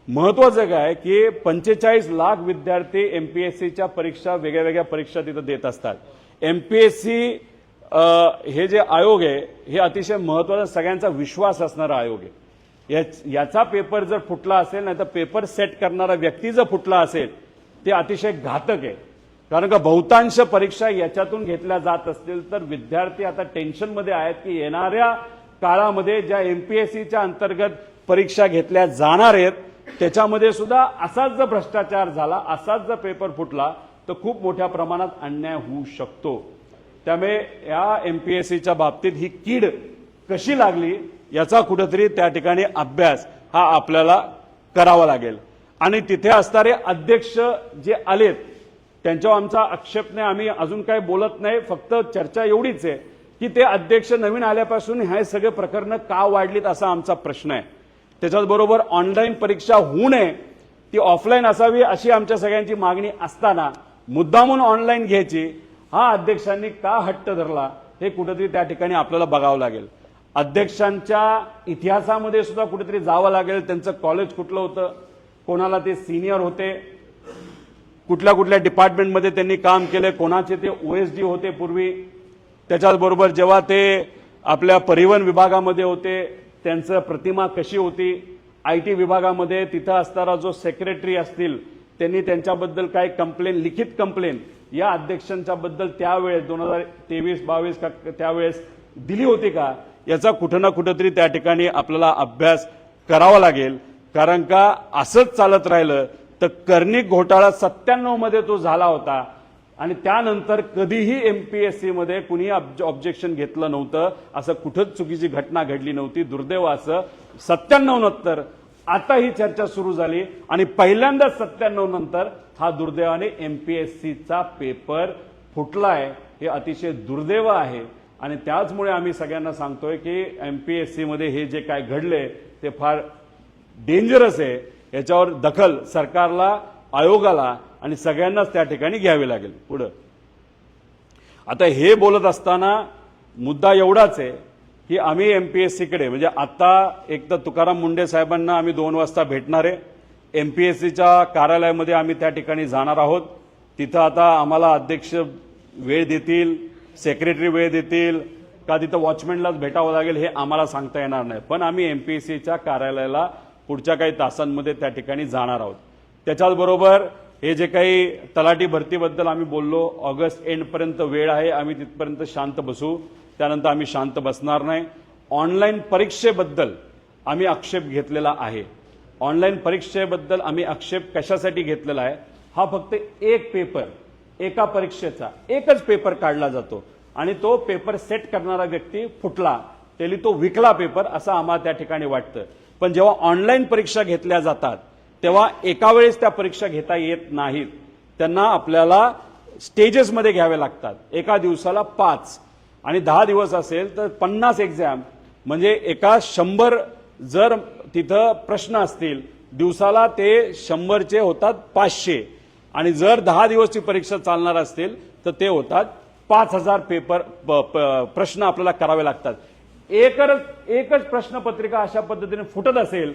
महत्वाचं काय की 45 लाख विद्यार्थी एमपीएससीच्या परीक्षा, वेगळ्या वेगळ्या परीक्षा तिथं देत असतात. एमपीएससी हे जे आयोग आहे हे अतिशय महत्वाचा, सगळ्यांचा विश्वास असणारा आयोग आहे. याचा पेपर जर फुटला असेल, नाही तर पेपर सेट करणारा व्यक्ती जर फुटला असेल, ते अतिशय घातक आहे. कारण का बहुतांश परीक्षा याच्यातून घेतल्या जात असतील तर विद्यार्थी आता टेन्शनमध्ये आहेत की येणाऱ्या काळामध्ये ज्या एमपीएससीच्या अंतर्गत परीक्षा घेतल्या जाणार आहेत त्याच्यामध्ये सुद्धा असाच जर भ्रष्टाचार झाला, असाच जर पेपर फुटला तर खूप मोठ्या प्रमाणात अन्याय होऊ शकतो। त्यामुळे या एमपीएससीच्या बाबतीत ही कीड कशी लागली याचा कुठेतरी त्या ठिकाणी अभ्यास हा आपल्याला करावा लागेल। आणि तिथे असणारे अध्यक्ष जे आलेत त्यांच्यावर आमचा आक्षेप नाही, आम्ही अजून काही बोलत नाही, फक्त चर्चा एवढीच आहे की ते अध्यक्ष नवीन आल्यापासून हे सगळे प्रकरणं का वाढलीत असा आमचा प्रश्न आहे। त्याच्याबरोबर ऑनलाईन परीक्षा होऊ नये, ती ऑफलाईन असावी अशी आमच्या सगळ्यांची मागणी असताना मुद्दामून ऑनलाईन घ्यायची हा अध्यक्षांनी का हट्ट धरला हे कुठेतरी त्या ठिकाणी आपल्याला बघावं लागेल। अध्यक्षांच्या इतिहासामध्ये सुद्धा कुठेतरी जावं लागेल, त्यांचं कॉलेज कुठलं होतं, कोणाला ते सिनियर होते, कुठल्या कुठल्या डिपार्टमेंटमध्ये त्यांनी काम केले, कोणाचे ते ओएसडी होते पूर्वी, त्याच्याबरोबर जेव्हा ते आपल्या परिवहन विभागामध्ये होते त्यांचं प्रतिमा कशी होती, आयटी विभागामध्ये तिथं असणारा जो सेक्रेटरी असतील त्यांनी त्यांच्याबद्दल काय कंप्लेन, लिखित कंप्लेन या अध्यक्षांच्या बद्दल त्यावेळेस 2023-22 त्यावेळेस दिली होती का, याचा कुठं ना कुठेतरी त्या ठिकाणी आपल्याला अभ्यास करावा लागेल। कारण का असंच चालत राहिलं तर कर्णिक घोटाळा 97 मध्ये तो झाला होता आणि त्यानंतर कधीही एमपीएससी मध्ये कुणी ऑब्जेक्शन घेतलं नव्हतं, असं कुठंच चुकीची घटना घडली नव्हती। दुर्दैव असं 97 नंतर आता ही चर्चा सुरू झाली आणि पहिल्यांदाच 97 नंतर हा दुर्दैवाने एमपीएससीचा पेपर फुटलाय, हे अतिशय दुर्दैव आहे। आणि त्याचमुळे आम्ही सगळ्यांना सांगतोय की एमपीएससी मध्ये हे जे काय घडले ते फार डेंजरस आहे, याच्यावर दखल सरकारला, आयोगाला आणि सगळ्यांनाच त्या ठिकाणी घ्यावी लागेल। पुढे आता हे बोलत असताना मुद्दा एवढाच आहे की आम्ही एमपीएससीकडे म्हणजे आता एक तर तुकाराम मुंडे साहेबांना आम्ही 2 वाजता भेटणार आहे, एमपीएससीच्या कार्यालयामध्ये आम्ही त्या ठिकाणी जाणार आहोत। तिथं आता आम्हाला अध्यक्ष वेळ देतील, सेक्रेटरी वेळ देतील का तिथं वॉचमॅनलाच भेटावं लागेल हे आम्हाला सांगता येणार नाही, पण आम्ही एमपीएससीच्या कार्यालयाला पुढच्या काही तासांमध्ये त्या ठिकाणी जाणार आहोत। त्याच्याबरोबर हे जे काही तलाठी भरतीबद्दल आम्ही बोललो, ऑगस्ट एंडपर्यंत वेळ आहे, आम्ही तिथपर्यंत शांत बसू, त्यानंतर आम्ही शांत बसणार नाही। ऑनलाईन परीक्षेबद्दल आम्ही आक्षेप घेतलेला आहे, ऑनलाईन परीक्षेबद्दल आम्ही आक्षेप कशासाठी घेतलेला आहे, हा फक्त एक पेपर, एका परीक्षेचा एकच पेपर काढला जातो आणि तो पेपर सेट करणारा व्यक्ती फुटला, त्याला तो विकला पेपर असं आम्हाला त्या ठिकाणी वाटतं। पण जेव्हा ऑनलाईन परीक्षा घेतल्या जातात तेव्हा एका वेळेस त्या परीक्षा घेता येत नाहीत, त्यांना आपल्याला स्टेजेसमध्ये घ्यावे लागतात। एका दिवसाला 5 आणि 10 दिवस असेल तर 50 एक्झाम, म्हणजे एका 100 जर तिथं प्रश्न असतील दिवसाला ते 100चे होतात 500 आणि जर 10 दिवसची परीक्षा चालणार असतील तर ते होतात 5000 पेपर प्रश्न आपल्याला करावे लागतात। एकच प्रश्नपत्रिका अशा पद्धतीने फुटत असेल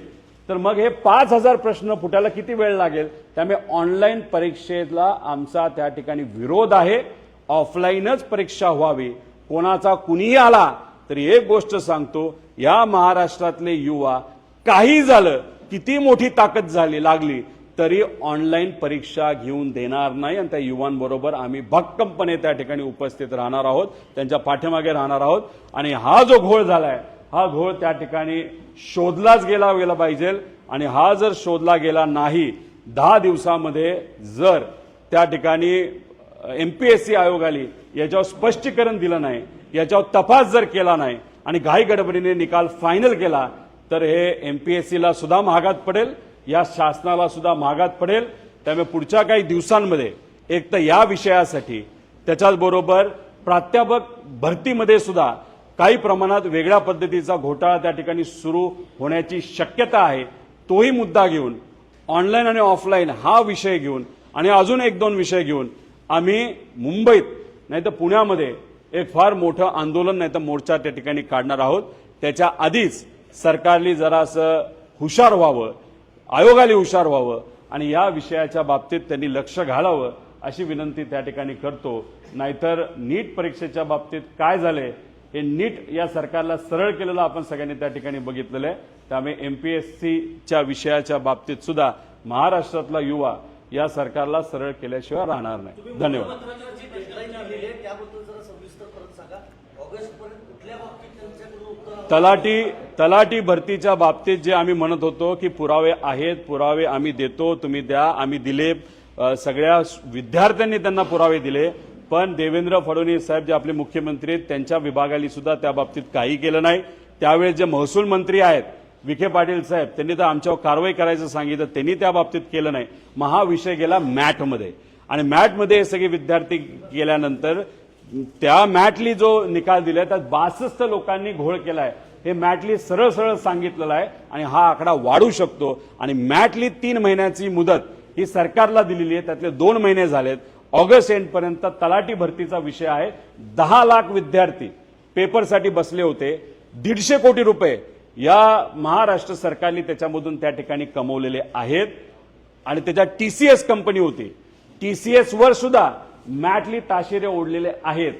तर मग हे 5000 प्रश्न फुटायला किती वेळ लागेल। त्यामुळे ऑनलाईन परीक्षेला आमचा त्या ठिकाणी विरोध आहे, ऑफलाईनच परीक्षा व्हावी। कोणाचा कुणीही आला तरी एक गोष्ट सांगतो, या महाराष्ट्रातले युवा काही झालं, किती मोठी ताकद झाली लागली तरी ऑनलाईन परीक्षा घेऊन देणार नाही आणि त्या युवांबरोबर आम्ही भक्कमपणे त्या ठिकाणी उपस्थित राहणार आहोत, त्यांच्या पाठीमागे राहणार आहोत। आणि हा जो घोळ झालाय हा घोळ त्या ठिकाणी शोधलाच गेला पाहिजे आणि हा जर शोधला गेला नाही, 10 दिवसामध्ये जर त्या ठिकाणी एमपीएससी आयोगाने याच्यावर स्पष्टीकरण दिलं नाही, याच्यावर तपास जर केला नाही आणि घाई गडबडीने निकाल फायनल केला तर हे एमपीएससीला सुद्धा महागात पडेल, या शासनाला सुद्धा महागात पडेल। त्यामुळे पुढच्या काही दिवसांमध्ये एक तर या विषयासाठी, त्याच्याचबरोबर प्राध्यापक भरतीमध्ये सुद्धा काही प्रमाणात वेगळ्या पद्धतीचा घोटाळा त्या ठिकाणी सुरू होण्याची शक्यता आहे, तोही मुद्दा घेऊन ऑनलाईन आणि ऑफलाईन हा विषय घेऊन आणि अजून 1-2 विषय घेऊन आम्ही मुंबईत नाही तर पुण्यामध्ये एक फार मोठं आंदोलन नाही तर मोर्चा त्या ठिकाणी काढणार आहोत। त्याच्या आधीच सरकारने जरासं हुशार व्हावं, आयोगाला हुशार व्हावं आणि या विषयाच्या बाबतीत त्यांनी लक्ष घालावं अशी विनंती त्या ठिकाणी करतो। नाहीतर नीट परीक्षेच्या बाबतीत काय झाले हे नीट या सरकारला सरळ केलेलं आपण सगळ्यांनी त्या ठिकाणी बघितलेलं आहे। त्यामुळे एमपीएससीच्या विषयाच्या बाबतीत सुद्धा महाराष्ट्रातला युवा या सरकारला सरळ केल्याशिवाय राहणार नाही. धन्यवाद. तलाठी भरतीच्या बाबतीत जे आम्ही म्हणत होतो की पुरावे आहेत, पुरावे आम्ही देतो, तुम्ही द्या, आम्ही दिले. सगळ्या विद्यार्थ्यांनी त्यांना पुरावे दिले, पण देवेंद्र फडणवीस साहेब जे आपले मुख्यमंत्री आहेत त्यांच्या विभागाने सुद्धा त्या बाबतीत काही केलं नाही. त्यावेळेस जे महसूल मंत्री आहेत विखे पाटील साहेब, त्यांनी तर आमच्यावर कारवाई करायचं सांगितलं, त्यांनी त्या बाबतीत केलं नाही. हा विषय गेला मॅटमध्ये, आणि मॅटमध्ये हे सगळे विद्यार्थी गेल्यानंतर त्या मॅटली जो निकाल दिलाय त्यात 62 लोकांनी घोळ केलाय. हे मॅटली सरळ सरळ सांगितलेलं आहे, आणि हा आकडा वाढू शकतो. आणि मॅटली 3 महिन्याची मुदत ही सरकारला दिलेली आहे, त्यातले 2 महिने झालेत. ऑगस्ट एंडपर्यंत तलाठी भरतीचा विषय आहे. 10 लाख विद्यार्थी पेपरसाठी बसले होते. 150 कोटी रुपये या महाराष्ट्र सरकारने त्याच्यामधून त्या ठिकाणी कमवलेले आहेत. आणि त्याच्या टीसीएस कंपनी होती, टीसीएस वर सुद्धा मॅटली ताशेरे ओढलेले आहेत.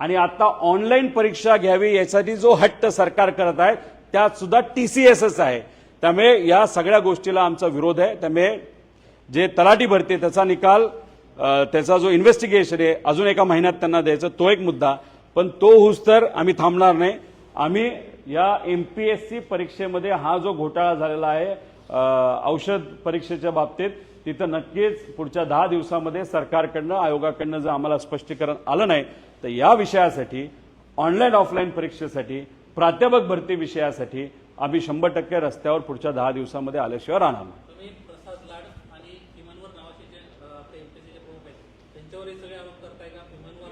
आणि आता ऑनलाईन परीक्षा घ्यावी यासाठी जो हट्ट सरकार करत आहे त्यात सुद्धा टीसीएसच आहे. त्यामुळे या सगळ्या गोष्टीला आमचा विरोध आहे. त्यामुळे जे तलाठी भरती त्याचा निकाल, त्याचा जो इन्व्हेस्टिगेशन आहे अजून एका महिन्यात त्यांना द्यायचं, तो एक मुद्दा. पण तो होऊस तर आम्ही थांबणार नाही. आम्ही या एमपीएससी परीक्षेमध्ये हा जो घोटाळा झालेला आहे औषध परीक्षेच्या बाबतीत, तिथं नक्कीच पुढच्या 10 दिवसामध्ये सरकारकडनं, आयोगाकडनं जर आम्हाला स्पष्टीकरण आलं नाही तर या विषयासाठी, ऑनलाईन ऑफलाईन परीक्षेसाठी, प्राध्यापक भरती विषयासाठी आम्ही 100% रस्त्यावर पुढच्या 10 दिवसामध्ये आल्याशिवाय राहणार नाही. तुम्ही प्रसाद लाड आणि भीमनवर नावाचे जे आपले एमपीएससीचे प्रमुख आहेत त्यांच्यावर हे सगळे आरोप करताय का? भीमनवर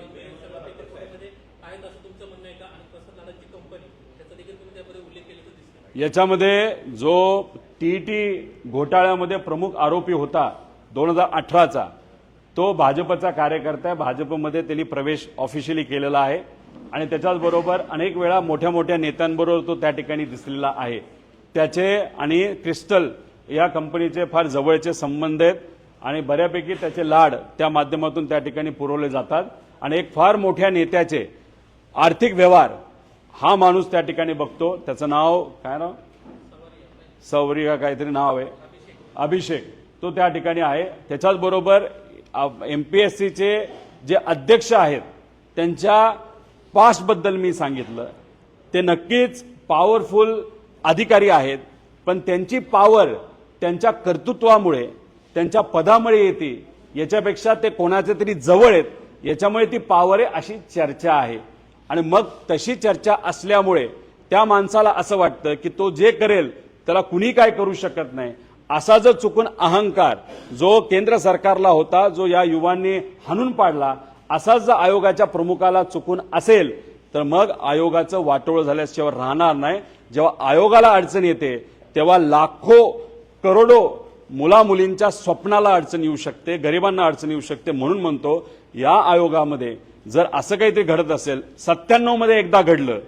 पेपरमध्ये आहेत असं तुमचं म्हणणं आहे का? आणि प्रसाद लाडाची कंपनी त्याचा देखील तुम्ही त्यामध्ये उल्लेख केल्याचं दिसतं. याच्यामध्ये जो टीईटी घोटाळ्यामध्ये प्रमुख आरोपी होता 2018चा, तो भाजपचा कार्यकर्ता आहे. भाजपमध्ये त्यांनी प्रवेश ऑफिशियली केलेला आहे, आणि त्याच्याचबरोबर अनेक वेळा मोठ्या मोठ्या नेत्यांबरोबर तो त्या ठिकाणी दिसलेला आहे. त्याचे आणि क्रिस्टल या कंपनीचे फार जवळचे संबंध आहेत, आणि बऱ्यापैकी त्याचे लाड त्या माध्यमातून त्या ठिकाणी पुरवले जातात. आणि एक फार मोठ्या नेत्याचे आर्थिक व्यवहार हा माणूस त्या ठिकाणी बघतो. त्याचं नाव काय, नाव सवरी का काहीतरी नाव आहे, अभिषेक, तो त्या ठिकाणी आहे. त्याच्याच बरोबर एमपीएससीचे जे अध्यक्ष आहेत त्यांच्या पास्टबद्दल मी सांगितलं. ते नक्कीच पॉवरफुल अधिकारी आहेत, पण त्यांची पॉवर त्यांच्या कर्तृत्वामुळे, त्यांच्या पदामुळे येते, याच्यापेक्षा ते कोणाचे तरी जवळ आहेत याच्यामुळे ती पॉवर आहे अशी चर्चा आहे. आणि मग तशी चर्चा असल्यामुळे त्या माणसाला असं वाटतं की तो जे करेल त्याला कुणी काय करू शकत नाही. असा जर चुकून अहंकार जो केंद्र सरकारला होता, जो या युवांनी हाणून पाडला, असाच जर आयोगाच्या प्रमुखाला चुकून असेल तर मग आयोगाचं वाटोळं झाल्याशिवाय राहणार नाही. जेव्हा आयोगाला अडचण येते तेव्हा लाखो करोडो मुलामुलींच्या स्वप्नाला अडचण येऊ शकते, गरिबांना अडचण येऊ शकते. म्हणून म्हणतो या आयोगामध्ये जर असं काहीतरी घडत असेल, 97 मध्ये एकदा घडलं,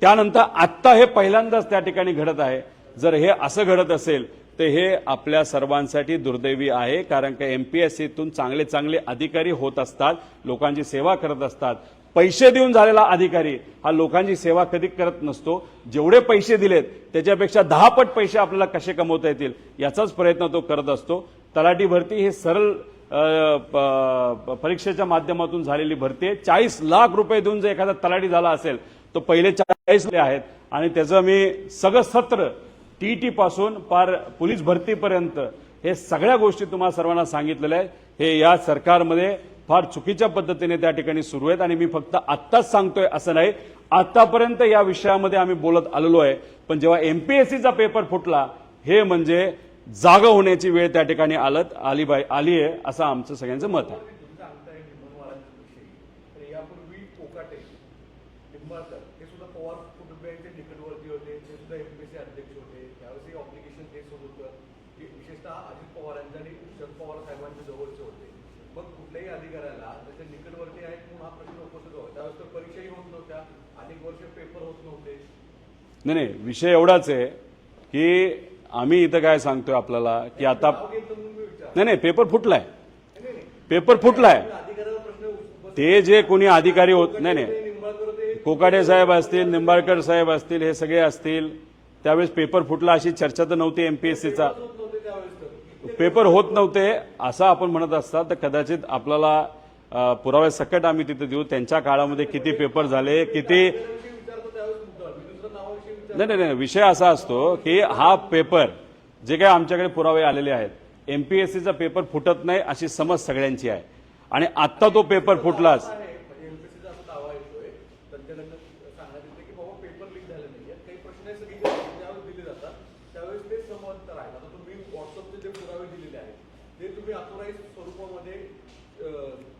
त्यानंतर आत्ता हे पहिल्यांदाच त्या ठिकाणी घडत आहे. जर हे असं घडत असेल तर हे आपल्या सर्वांसाठी दुर्दैवी आहे. कारण का एमपीएससीतून चांगले चांगले अधिकारी होत असतात, लोकांची सेवा करत असतात. पैसे देऊन झालेला अधिकारी हा लोकांची सेवा कधी करत नसतो. जेवढे पैसे दिलेत त्याच्यापेक्षा 10 पट पैसे आपल्याला कसे कमवता येतील याचाच प्रयत्न तो करत असतो. तलाठी भरती हे सरळ परीक्षेच्या माध्यमातून झालेली भरती आहे. 40 लाख रुपये देऊन जर एखादा तलाठी झाला असेल तर पहिले 40 आहेत, आणि त्याचं मी सगळं सत्र टीईटी पासून पार पोलीस भरतीपर्यंत हे सगळ्या गोष्टी तुम्हाला सर्वांना सांगितलेल्या आहेत. हे या सरकारमध्ये फार चुकीच्या पद्धतीने त्या ठिकाणी सुरू आहेत. आणि मी फक्त आत्ताच सांगतोय असं नाही, आतापर्यंत या विषयामध्ये आम्ही बोलत आलेलो आहे. पण जेव्हा एमपीएससीचा पेपर फुटला, हे म्हणजे जागा होण्याची वेळ त्या ठिकाणी आली आहे असं आमचं सगळ्यांचं मत आहे. यापूर्वी कोकाटे, निंबाळकर हे सुद्धा पवार कुटुंबियांचे निकटवर्ती होते, ते सुद्धा एमपीएससी अध्यक्ष होते. त्यावेळेस ऑब्लिगेशन केस होत होतं की विशेषतः अजित पवारांचे आणि शरद पवार साहेबांच्या जवळचे होते. मग कुठल्याही अधिकाऱ्याला त्याचे निकटवर्ती आहेत म्हणून हा प्रश्न उपस्थित होता. त्यावेळेस तर परीक्षाही होत नव्हत्या, अनेक वर्ष पेपर होत नव्हते. नाही, विषय एवढाच आहे की आम्ही इथं काय सांगतोय आपल्याला की आता नाही, पेपर फुटलाय, पेपर फुटलाय. ते जे कोणी अधिकारी होत नाही, कोकाटे साहेब असतील, निंबाळकर साहेब असतील, हे सगळे असतील, त्यावेळेस पेपर फुटला अशी चर्चा तर नव्हती एमपीएससीचा. पेपर होत नव्हते असं आपण म्हणत असता तर कदाचित आपल्याला पुरावे सकट आम्ही तिथे देऊ. त्यांच्या काळामध्ये किती पेपर झाले, किती विचारतो त्यावेळेस मुद्दा मी दुसऱ्या नावाविषयी विचार नाही, विषय असा असतो की हा पेपर जे काही आमच्याकडे पुरावे आलेले आहेत, एमपीएससीचा पेपर फुटत नाही अशी समज सगळ्यांची आहे आणि आत्ता तो पेपर फुटलाच. आहे म्हणजे एमपीएससीचा असा दावा येतोय त्यांच्याकडनं सांगण्यात येते की बाबा पेपर लीक झाले नाहीये. काही प्रश्न आहे सगळी ज्यावेळेस दिले जातात त्यावेळेस ते समांतर आहेत. आता तुम्ही व्हॉट्सअपचे जे पुरावे दिलेले आहेत ते तुम्ही ऑथोराइज स्वरूपामध्ये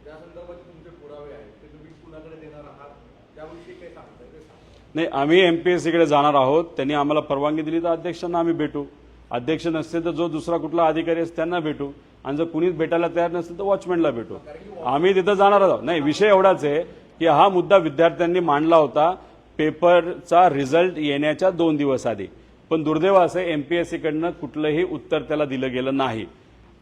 त्या संदर्भाचे तुमचे पुरावे आहेत ते तुम्ही कुणाकडे देणार आहात त्याविषयी काही सांगताय ते सांगा. नाही, आम्ही एमपीएससीकडे जाणार आहोत. त्यांनी आम्हाला परवानगी दिली तर अध्यक्षांना आम्ही भेटू. अध्यक्ष नसतील तर जो दुसरा कुठला अधिकारी असेल त्यांना भेटू आणि जर कुणीच भेटायला तयार नसेल तर वॉचमॅनला भेटू. आम्ही तिथं जाणार आहोत. नाही, विषय एवढाच आहे की हा मुद्दा विद्यार्थ्यांनी मांडला होता पेपरचा रिझल्ट येण्याच्या 2 दिवस आधी. पण दुर्दैव असं एमपीएससीकडनं कुठलंही उत्तर त्याला दिलं गेलं नाही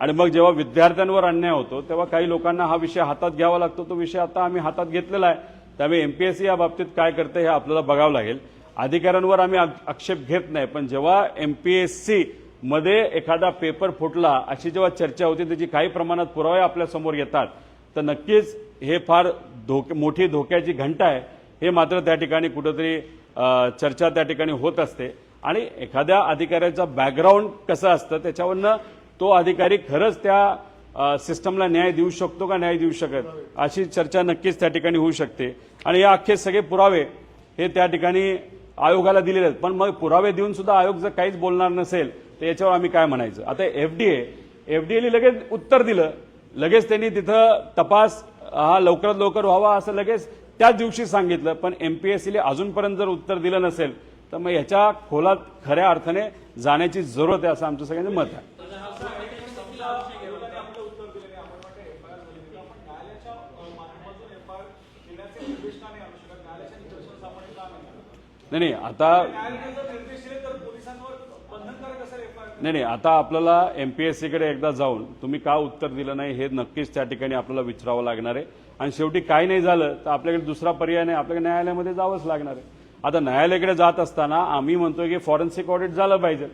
आणि मग जेव्हा विद्यार्थ्यांवर अन्याय होतो तेव्हा काही लोकांना हा विषय हातात घ्यावा लागतो. तो विषय आता आम्ही हातात घेतलेला आहे. त्यामुळे एमपीएससी या बाबतीत काय करते हे आपल्याला बघावं लागेल. अधिकाऱ्यांवर आम्ही आक्षेप घेत नाही, पण जेव्हा एमपीएससी मध्ये एखादा पेपर फुटला अशी जेव्हा चर्चा होती त्याची काही प्रमाणात पुरावे आपल्या समोर येतात तर नक्कीच हे फार मोठी धोक्याची घंटा आहे. हे मात्र त्या ठिकाणी कुठेतरी चर्चा त्या ठिकाणी होत असते आणि एखाद्या अधिकाऱ्याचा बॅकग्राऊंड कसं असतं त्याच्यावरनं तो अधिकारी खरंच त्या सिस्टमला न्याय देऊ शकतो का नाही देऊ शकत अशी चर्चा नक्कीच त्या ठिकाणी होऊ शकते. आणि हे अख्खे सगळे पुरावे हे त्या ठिकाणी आयोगाला दिलेले आहेत. पण मग पुरावे देऊन सुद्धा आयोग जर काहीच बोलणार नसेल तर याच्यावर आम्ही काय म्हणायचं. आता एफडीएने लगेच उत्तर दिलं, लगेच त्यांनी तिथं तपास हा लवकरात लवकर व्हावा असं लगेच त्याच दिवशी सांगितलं. पण एमपीएससीने अजूनपर्यंत जर उत्तर दिलं नसेल तर मग ह्याच्या खोलात खऱ्या अर्थाने जाण्याची जरूरत आहे असं आमचं सगळ्यांचं मत आहे. नाही, आता आपल्याला एमपीएससीकडे एकदा जाऊन तुम्ही का उत्तर दिलं नाही हे नक्कीच त्या ठिकाणी आपल्याला विचारावं लागणार आहे आणि शेवटी काही नाही झालं तर आपल्याकडे दुसरा पर्याय नाही, आपल्याकडे न्यायालयामध्ये जावंच लागणार आहे. आता न्यायालयाकडे जात असताना आम्ही म्हणतोय की फॉरेन्सिक ऑडिट झालं पाहिजे.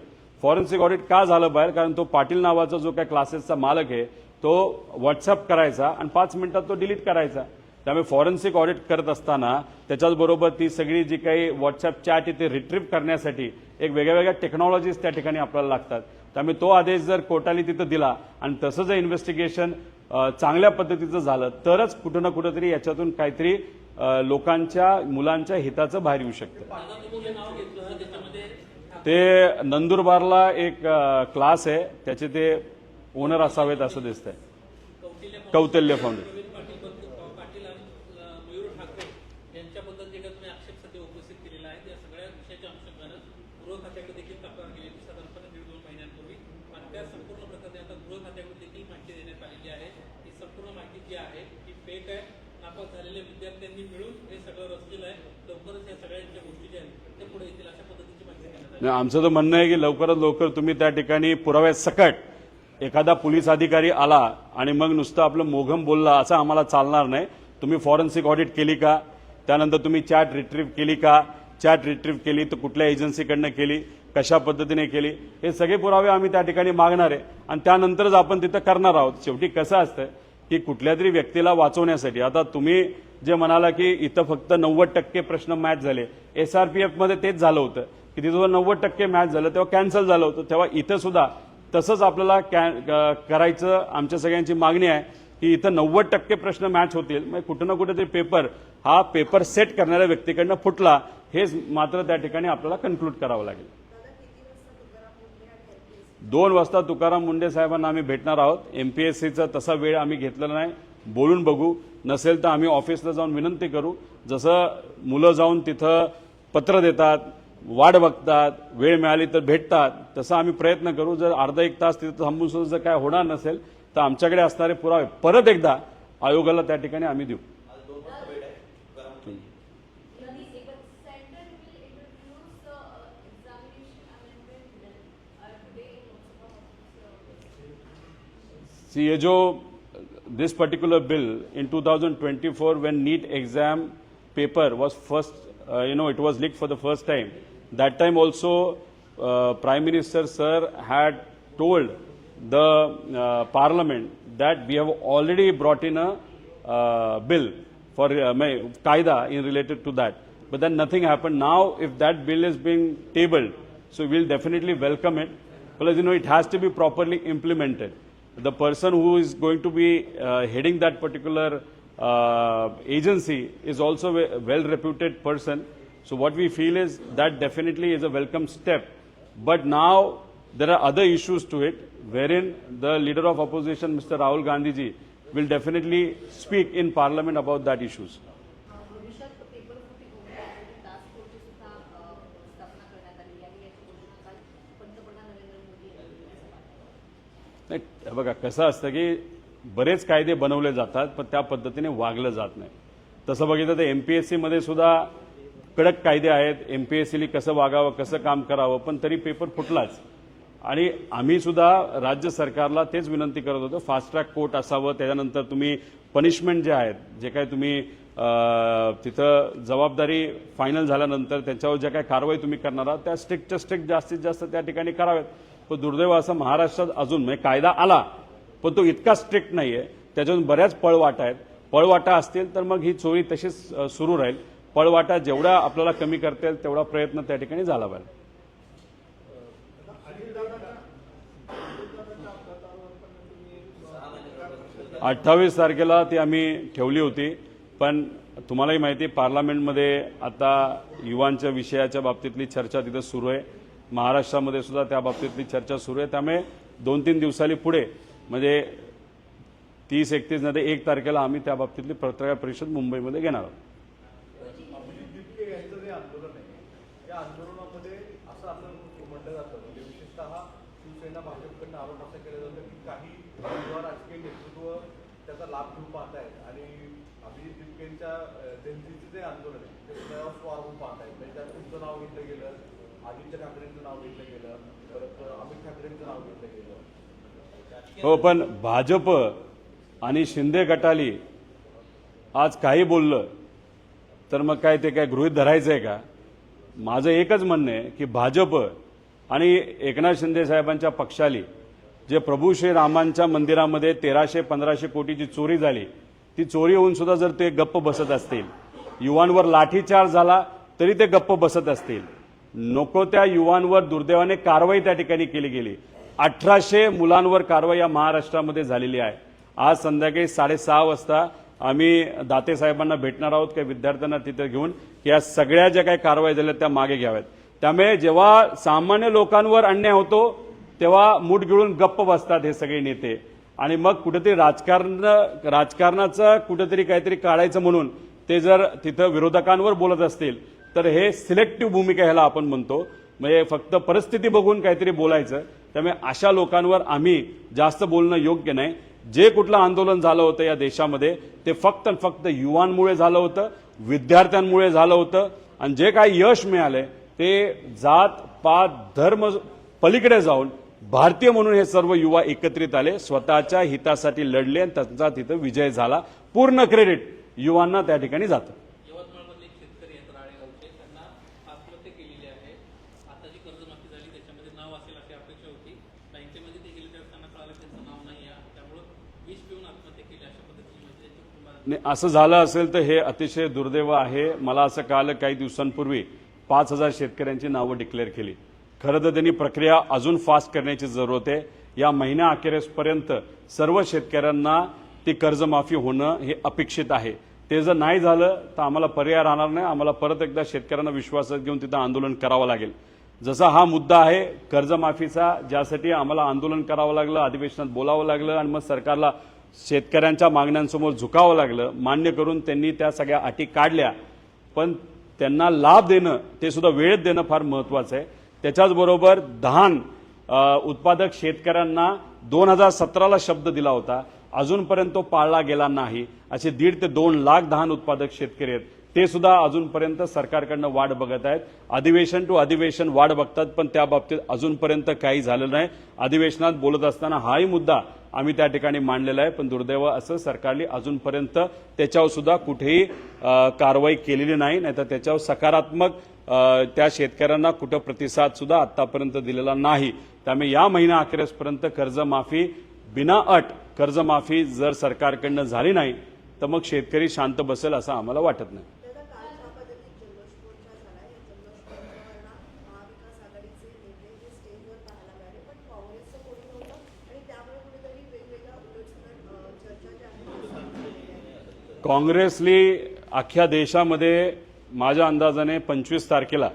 फॉरेन्सिक ऑडिट का झालं पाहिजे, कारण तो पाटील नावाचा जो काही क्लासेसचा मालक आहे तो व्हॉट्सअप करायचा आणि 5 मिनिटात तो डिलीट करायचा. त्यामुळे फॉरेन्सिक ऑडिट करत असताना त्याच्याचबरोबर ती सगळी जी काही व्हॉट्सअप चॅट आहे ते रिट्रीव्ह करण्यासाठी एक वेगळ्या टेक्नॉलॉजीज त्या ठिकाणी आपल्याला लागतात. त्यामुळे तो आदेश जर कोर्टाने तिथं दिला आणि तसं जर इन्व्हेस्टिगेशन चांगल्या पद्धतीचं झालं तरच कुठं ना कुठंतरी याच्यातून काहीतरी लोकांच्या मुलांच्या हिताचं बाहेर येऊ शकतं. ते नंदुरबारला एक क्लास आहे त्याचे ते ओनर असावेत असं दिसतंय, कौतिल्य फाउंडेशन. पाटील आणि मयूर ठाकरे यांच्याबद्दल जे काही तुम्ही आक्षेप सध्या उपस्थित केलेला आहे त्या सगळ्या विषयाच्या अनुषंगानं गृह खात्याकडे देखील तक्रार केली होती साधारणपणे 1.5-2 महिन्यांपूर्वी आणि त्या संपूर्ण प्रकरणी आता गृह खात्याकडे देखील माहिती देण्यात आलेली आहे. ही संपूर्ण माहिती जी आहे ती फेक आहे. नापास झालेल्या विद्यार्थ्यांनी मिळून हे सगळं रचलेलं आहे. लवकरच या सगळ्या गोष्टी ज्या आहेत त्या पुढे येतील अशा पद्धतीची माहिती देण्यात आली. आमचं तर म्हणणं आहे की लवकरात लवकर तुम्ही त्या ठिकाणी पुराव्यासकट एखादा पोलीस अधिकारी आला आणि मग नुसतं आपलं मोघम बोलला असं आम्हाला चालणार नाही. तुम्ही फॉरेन्सिक ऑडिट केली का, त्यानंतर तुम्ही चॅट रिट्रीव्ह केली का, चॅट रिट्रीव्ह केली तर कुठल्या एजन्सीकडनं केली, कशा पद्धतीने केली, हे सगळे पुरावे आम्ही त्या ठिकाणी मागणार आहे आणि त्यानंतरच आपण तिथं करणार आहोत. शेवटी कसं असतं की कुठल्या तरी व्यक्तीला वाचवण्यासाठी, आता तुम्ही जे म्हणाला की इथं फक्त 90% प्रश्न मॅच झाले, SRPF मध्ये तेच झालं होतं की तिथं 90% मॅच झालं तेव्हा कॅन्सल झालं होतं. तेव्हा इथं सुद्धा तसंच आपल्याला करायचं आमच्या सगळ्यांची मागणी आहे की इथं 90% प्रश्न मॅच होतील. मग कुठं ना कुठेतरी पेपर सेट करणाऱ्या व्यक्तीकडनं फुटला हेच मात्र त्या ठिकाणी आपल्याला कन्क्लूड करावं लागेल. 2 वाजता तुकाराम मुंडे साहेबांना आम्ही भेटणार आहोत. एमपीएससीचा तसा वेळ आम्ही घेतलेला नाही, बोलून बघू, नसेल तर आम्ही ऑफिसला जाऊन विनंती करू. जसं मुलं जाऊन तिथं पत्र देतात, वाट बघतात, वेळ मिळाली तर भेटतात, तसं आम्ही प्रयत्न करू. जर अर्धा 1 तास तिथं थांबून सुद्धा जर काय होणार नसेल तर आमच्याकडे असणारे पुरावे परत एकदा आयोगाला त्या ठिकाणी आम्ही देऊ. See, ये जो this particular bill in 2024 when NEET exam paper was first, it was leaked for the first time. That time also Prime Minister sir had told the Parliament that we have already brought in a bill for Qaida in related to that. But then nothing happened. Now, if that bill is being tabled, so we'll definitely welcome it. Because, it has to be properly implemented. The person who is going to be heading that particular agency is also a well-reputed person. So what we feel is that definitely is a welcome step. But now there are other issues to it, wherein the leader of opposition, Mr. Rahul Gandhi ji, will definitely speak in Parliament about that issues. भविष्यात paper फुटी होऊन त्यासाठी task फोर्सची सुद्धा स्थापना करण्यात आली आणि याची घोषणा काल पंतप्रधान नरेंद्र मोदी यांनी केली असं वाटतं. नाही, बघा कसं असतं की बरेच कायदे बनवले जातात पण त्या पद्धतीने वागलं जात नाही. तसं बघितलं तर MPSC मध्ये सुद्धा कडक कायदे आहेत, MPSCला कसं वागावं, कसं काम करावं, पण तरी पेपर फुटलाच. आणि आम्ही सुद्धा राज्य सरकारला तेच विनंती करत होतो, फास्ट ट्रॅक कोर्ट असावं, त्याच्यानंतर तुम्ही पनिशमेंट जे आहेत, जे काही तुम्ही तिथं जबाबदारी फायनल झाल्यानंतर त्याच्यावर ज्या काही कारवाई तुम्ही करणार आहात त्या स्ट्रिक्टच्या स्ट्रिक्ट जास्तीत जास्त त्या ठिकाणी कराव्यात. पण दुर्दैव असं महाराष्ट्रात अजून म्हणजे कायदा आला पण तो इतका स्ट्रिक्ट नाहीये, त्याच्यातून बऱ्याच पळवाटा आहेत. पळवाटा असतील तर मग ही चोरी तशीच सुरू राहील. पळवाटा जेवढा आपल्याला कमी करता येईल तेवढा प्रयत्न त्या ठिकाणी झाला पाहिजे. 28 तारखेला ती आम्ही ठेवली होती, पण तुम्हालाही माहिती आहे पार्लमेंटमध्ये आता युवांच्या विषयाच्या बाबतीतली चर्चा तिथं सुरू आहे. महाराष्ट्रामध्ये सुद्धा त्या बाबतीतली चर्चा सुरू आहे. त्यामुळे 2-3 दिवसांनी पुढे म्हणजे 30-31 नंतर 1 तारखेला आम्ही त्या बाबतीतली पत्रकार परिषद मुंबईमध्ये घेणार आहोत. अभिजित दिपके यांचं जे आंदोलन आहे त्या आंदोलनामध्ये असं म्हटलं जातं, म्हणजे विशेषतः शिवसेना भाजपकडनं आरोप असा केला जातो की काही युवा राजकीय नेतृत्व त्याचा लाभ घेऊन पाहत आहेत आणि अभिजित दिपकेंच्या जनतेचं जे आंदोलन आहे ते स्वतः स्वारून पाहत आहेत. म्हणजे त्यात तुमचं नाव घेतलं गेलं, आदित्य ठाकरेंचं नाव घेतलं गेलं, परत अमित ठाकरेंचं नाव घेतलं गेलं. हो, पण भाजप आणि शिंदे गटाली आज काही बोललं तर मग काय ते काय गृहीत धरायचं आहे का? माझं एकच म्हणणं आहे की भाजप आणि एकनाथ शिंदे साहेबांच्या पक्षाली जे प्रभू श्रीरामांच्या मंदिरामध्ये 1300-1500 कोटीची चोरी झाली, ती चोरी होऊन सुद्धा जर ते गप्प बसत असतील, युवांवर लाठीचार्ज झाला तरी ते गप्प बसत असतील, नको त्या युवांवर दुर्दैवाने कारवाई त्या ठिकाणी केली गेली. 1800 मुलांवर कारवाई या महाराष्ट्रामध्ये झालेली आहे. आज संध्याकाळी 6:30 वाजता आम्ही दाते साहेबांना भेटणार आहोत काही विद्यार्थ्यांना तिथे घेऊन की या सगळ्या ज्या काही कारवाई झाल्या त्या मागे घ्याव्यात. त्यामुळे जेव्हा सामान्य लोकांवर अन्याय होतो तेव्हा मूठ गिळून गप्प बसतात हे सगळे नेते आणि मग कुठेतरी राजकारणाचं कुठेतरी काहीतरी काढायचं म्हणून ते जर तिथं विरोधकांवर बोलत असतील तर हे सिलेक्टिव्ह भूमिका ह्याला आपण म्हणतो. म्हणजे फक्त परिस्थिती बघून काहीतरी बोलायचं. त्यामुळे अशा लोकांवर आम्ही जास्त बोलणं योग्य नाही. जे कुठलं आंदोलन झालं होतं या देशामध्ये ते फक्त युवांमुळे झालं होतं, विद्यार्थ्यांमुळे झालं होतं आणि जे काही यश मिळालंय ते जात पात धर्म पलीकडे जाऊन भारतीय म्हणून हे सर्व युवा एकत्रित आले, स्वतःच्या हितासाठी लढले आणि त्यांचा तिथं विजय झाला. पूर्ण क्रेडिट युवांना त्या ठिकाणी जातं. यवतमाळमधले एक शेतकरी आहेत राळेगावचे, त्यांना आत्महत्या केलेली आहे. आता जी कर्जमाफी झाली त्याच्यामध्ये नाव असेल अशी अपेक्षा होती. बँकेमध्ये ते गेले त्यावेळेस त्यांना कळालं त्यांचं नाव नाही आहे, त्यामुळे विष पिऊन आत्महत्या केली अशा पद्धतीने म्हणजे त्यांच्या कुटुंबाला. नाही, असं झालं असेल तर हे अतिशय दुर्दैव आहे. मला असं कळालं काही दिवसांपूर्वी 5000 शेतकऱ्यांची नावं डिक्लेअर केली. खरं तर त्यांनी प्रक्रिया अजून फास्ट करण्याची जरूरत आहे. या महिन्या अखेरपर्यंत सर्व शेतकऱ्यांना ती कर्जमाफी होणं हे अपेक्षित आहे. ते जर नाही झालं तर आम्हाला पर्याय राहणार नाही. आम्हाला परत एकदा शेतकऱ्यांना विश्वासात घेऊन तिथं आंदोलन करावं लागेल. जसा हा मुद्दा आहे कर्जमाफीचा, ज्यासाठी आम्हाला आंदोलन करावं लागलं, अधिवेशनात बोलावं लागलं आणि मग सरकारला शेतकऱ्यांच्या मागण्यांसमोर झुकावं लागलं. मान्य करून त्यांनी त्या सगळ्या अटी काढल्या, पण त्यांना लाभ देणं ते सुद्धा वेळेत देणं फार महत्वाचं आहे. त्याच्याचबरोबर धान उत्पादक शेतकऱ्यांना 2017ला शब्द दिला होता, अजूनपर्यंत तो पाळला गेला नाही. असे 1.5 ते 2 लाख धान उत्पादक शेतकरी आहेत ते सुद्धा अजूनपर्यंत सरकारकडनं वाट बघत आहेत. अधिवेशन टू अधिवेशन वाट बघतात, पण त्या बाबतीत अजूनपर्यंत काही झालं नाही. अधिवेशनात बोलत असताना हाही मुद्दा आम्ही त्या ठिकाणी मांडलेला आहे, पण दुर्दैव असं सरकारने अजूनपर्यंत त्याच्यावर सुद्धा कुठेही कारवाई केलेली नाही. नाहीतर त्याच्यावर सकारात्मक त्या शेतकऱ्यांना कुठं प्रतिसाद सुद्धा आतापर्यंत दिलेला नाही. त्यामुळे या महिना अखेरपर्यंत कर्जमाफी बिना अट कर्जमाफी जर सरकारकडनं झाली नाही तर मग शेतकरी शांत बसेल असं आम्हाला वाटत नाही. दादा, काल ज्या पद्धतीत जल्लोष मोर्चा झाला, या जल्लोष मोर्चावरनं महाविकास आघाडीचे नेते हे स्टेजवर पाहायला मिळाले, पण काँग्रेसचं कोणी नव्हतं आणि त्यामुळे कुठेतरी वेगवेगळ्या उलटसुलट चर्चा ज्या आहेत. काँग्रेसली अख्ख्या देशामध्ये माझ्या अंदाजाने 25 तारखेला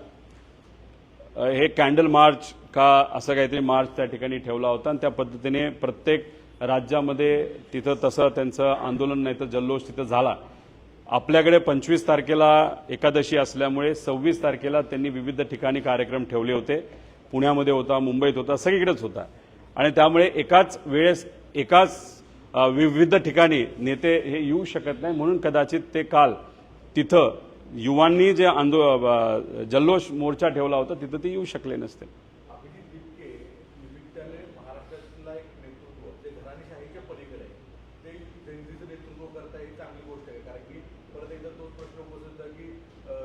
हे कॅन्डल मार्च का असं काहीतरी मार्च त्या ठिकाणी ठेवला होता आणि त्या पद्धतीने प्रत्येक राज्यामध्ये तिथं तसं त्यांचं आंदोलन नाही तर जल्लोष तिथं झाला. आपल्याकडे 25 तारखेला एकादशी असल्यामुळे 26 तारखेला त्यांनी विविध ठिकाणी कार्यक्रम ठेवले होते. पुण्यामध्ये होता, मुंबईत होता, सगळीकडेच होता आणि त्यामुळे एकाच वेळेस एकाच विविध ठिकाणी नेते हे येऊ शकत नाही. म्हणून कदाचित ते काल तिथं युवांनी जे जल्लोष मोर्चा ठेवला होता तिथं ते येऊ शकले नसते. अभिजित बिबटे निमित्ताने महाराष्ट्रातला एक नेतृत्व जे घराणेशाहीच्या पलीकडे आहे, ते जनतेचं नेतृत्व करता ही चांगली गोष्ट आहे. कारण की परत एकदा तोच प्रश्न उपस्थित की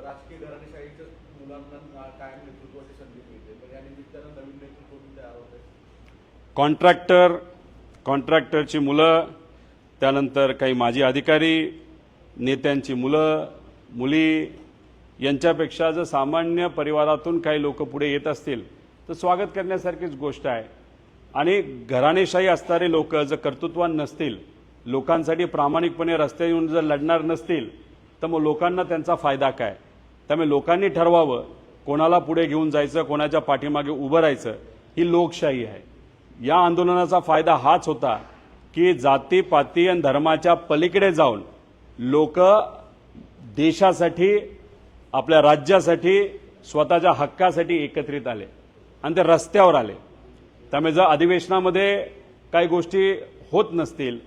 राजकीय घराणेशाहीच्या मुलांना कायम नेतृत्वाची संधी मिळते, पण या निमित्तानं नवीन नेतृत्व तयार होत आहे. कॉन्ट्रॅक्टरची मुलं, त्यानंतर काही माजी अधिकारी, नेत्यांची मुलं मुली यांच्यापेक्षा जर सामान्य परिवारातून काही लोक पुढे येत असतील तर स्वागत करण्यासारखीच गोष्ट आहे. आणि घराणेशाही असणारे लोक जर कर्तृत्वान नसतील, लोकांसाठी प्रामाणिकपणे रस्त्यावर येऊन जर लढणार नसतील तर मग लोकांना त्यांचा फायदा काय. त्यामुळे लोकांनी ठरवावं कोणाला पुढे घेऊन जायचं, कोणाच्या पाठीमागे उभं राहायचं. ही लोकशाही आहे. या आंदोलनाचा फायदा हाच होता की जातीपाती आणि धर्माच्या पलीकडे जाऊन लोक देशासाठी, आपल्या राज्यासाठी, स्वतःच्या हक्कासाठी एकत्रित आले आणि ते रस्त्यावर आले. त्यामुळे जर अधिवेशनामध्ये काही गोष्टी होत नसतील,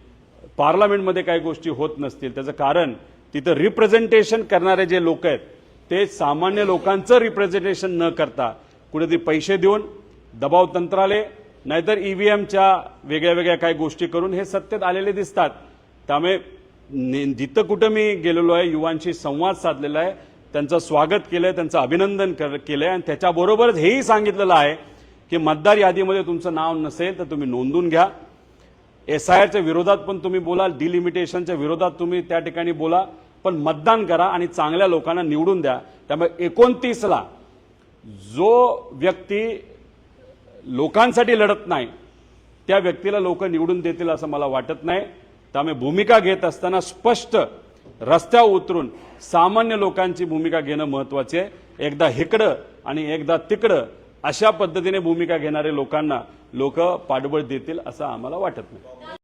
पार्लमेंटमध्ये काही गोष्टी होत नसतील, त्याचं कारण तिथं रिप्रेझेंटेशन करणारे जे लोक आहेत ते सामान्य लोकांचं रिप्रेझेंटेशन न करता कुठेतरी पैसे देऊन दबाव तंत्राले नाहीतर ईव्हीएमच्या वेगळ्या वेगळ्या काही गोष्टी करून हे सत्तेत आलेले दिसतात. त्यामुळे जिथं कुठं मी गेलेलो आहे, युवांशी संवाद साधलेला आहे, त्यांचं स्वागत केलंय, त्यांचं अभिनंदन केलंय आणि त्याच्याबरोबरच हेही सांगितलेलं आहे की मतदार यादीमध्ये तुमचं नाव नसेल तर तुम्ही नोंदून घ्या. SIRच्या विरोधात पण तुम्ही बोला, डिलिमिटेशनच्या विरोधात तुम्ही त्या ठिकाणी बोला, पण मतदान करा आणि चांगल्या लोकांना निवडून द्या. त्यामुळे 29ला जो व्यक्ती लोकांसाठी लढत नाही त्या व्यक्तीला लोक निवडून देतील असं मला वाटत नाही. त्यामुळे भूमिका घेत असताना स्पष्ट रस्त्यावर उतरून सामान्य लोकांची भूमिका घेणं महत्वाचे आहे. एकदा हिकडं आणि एकदा तिकडं अशा पद्धतीने भूमिका घेणारे लोकांना लोक पाठबळ देतील असं आम्हाला वाटत नाही.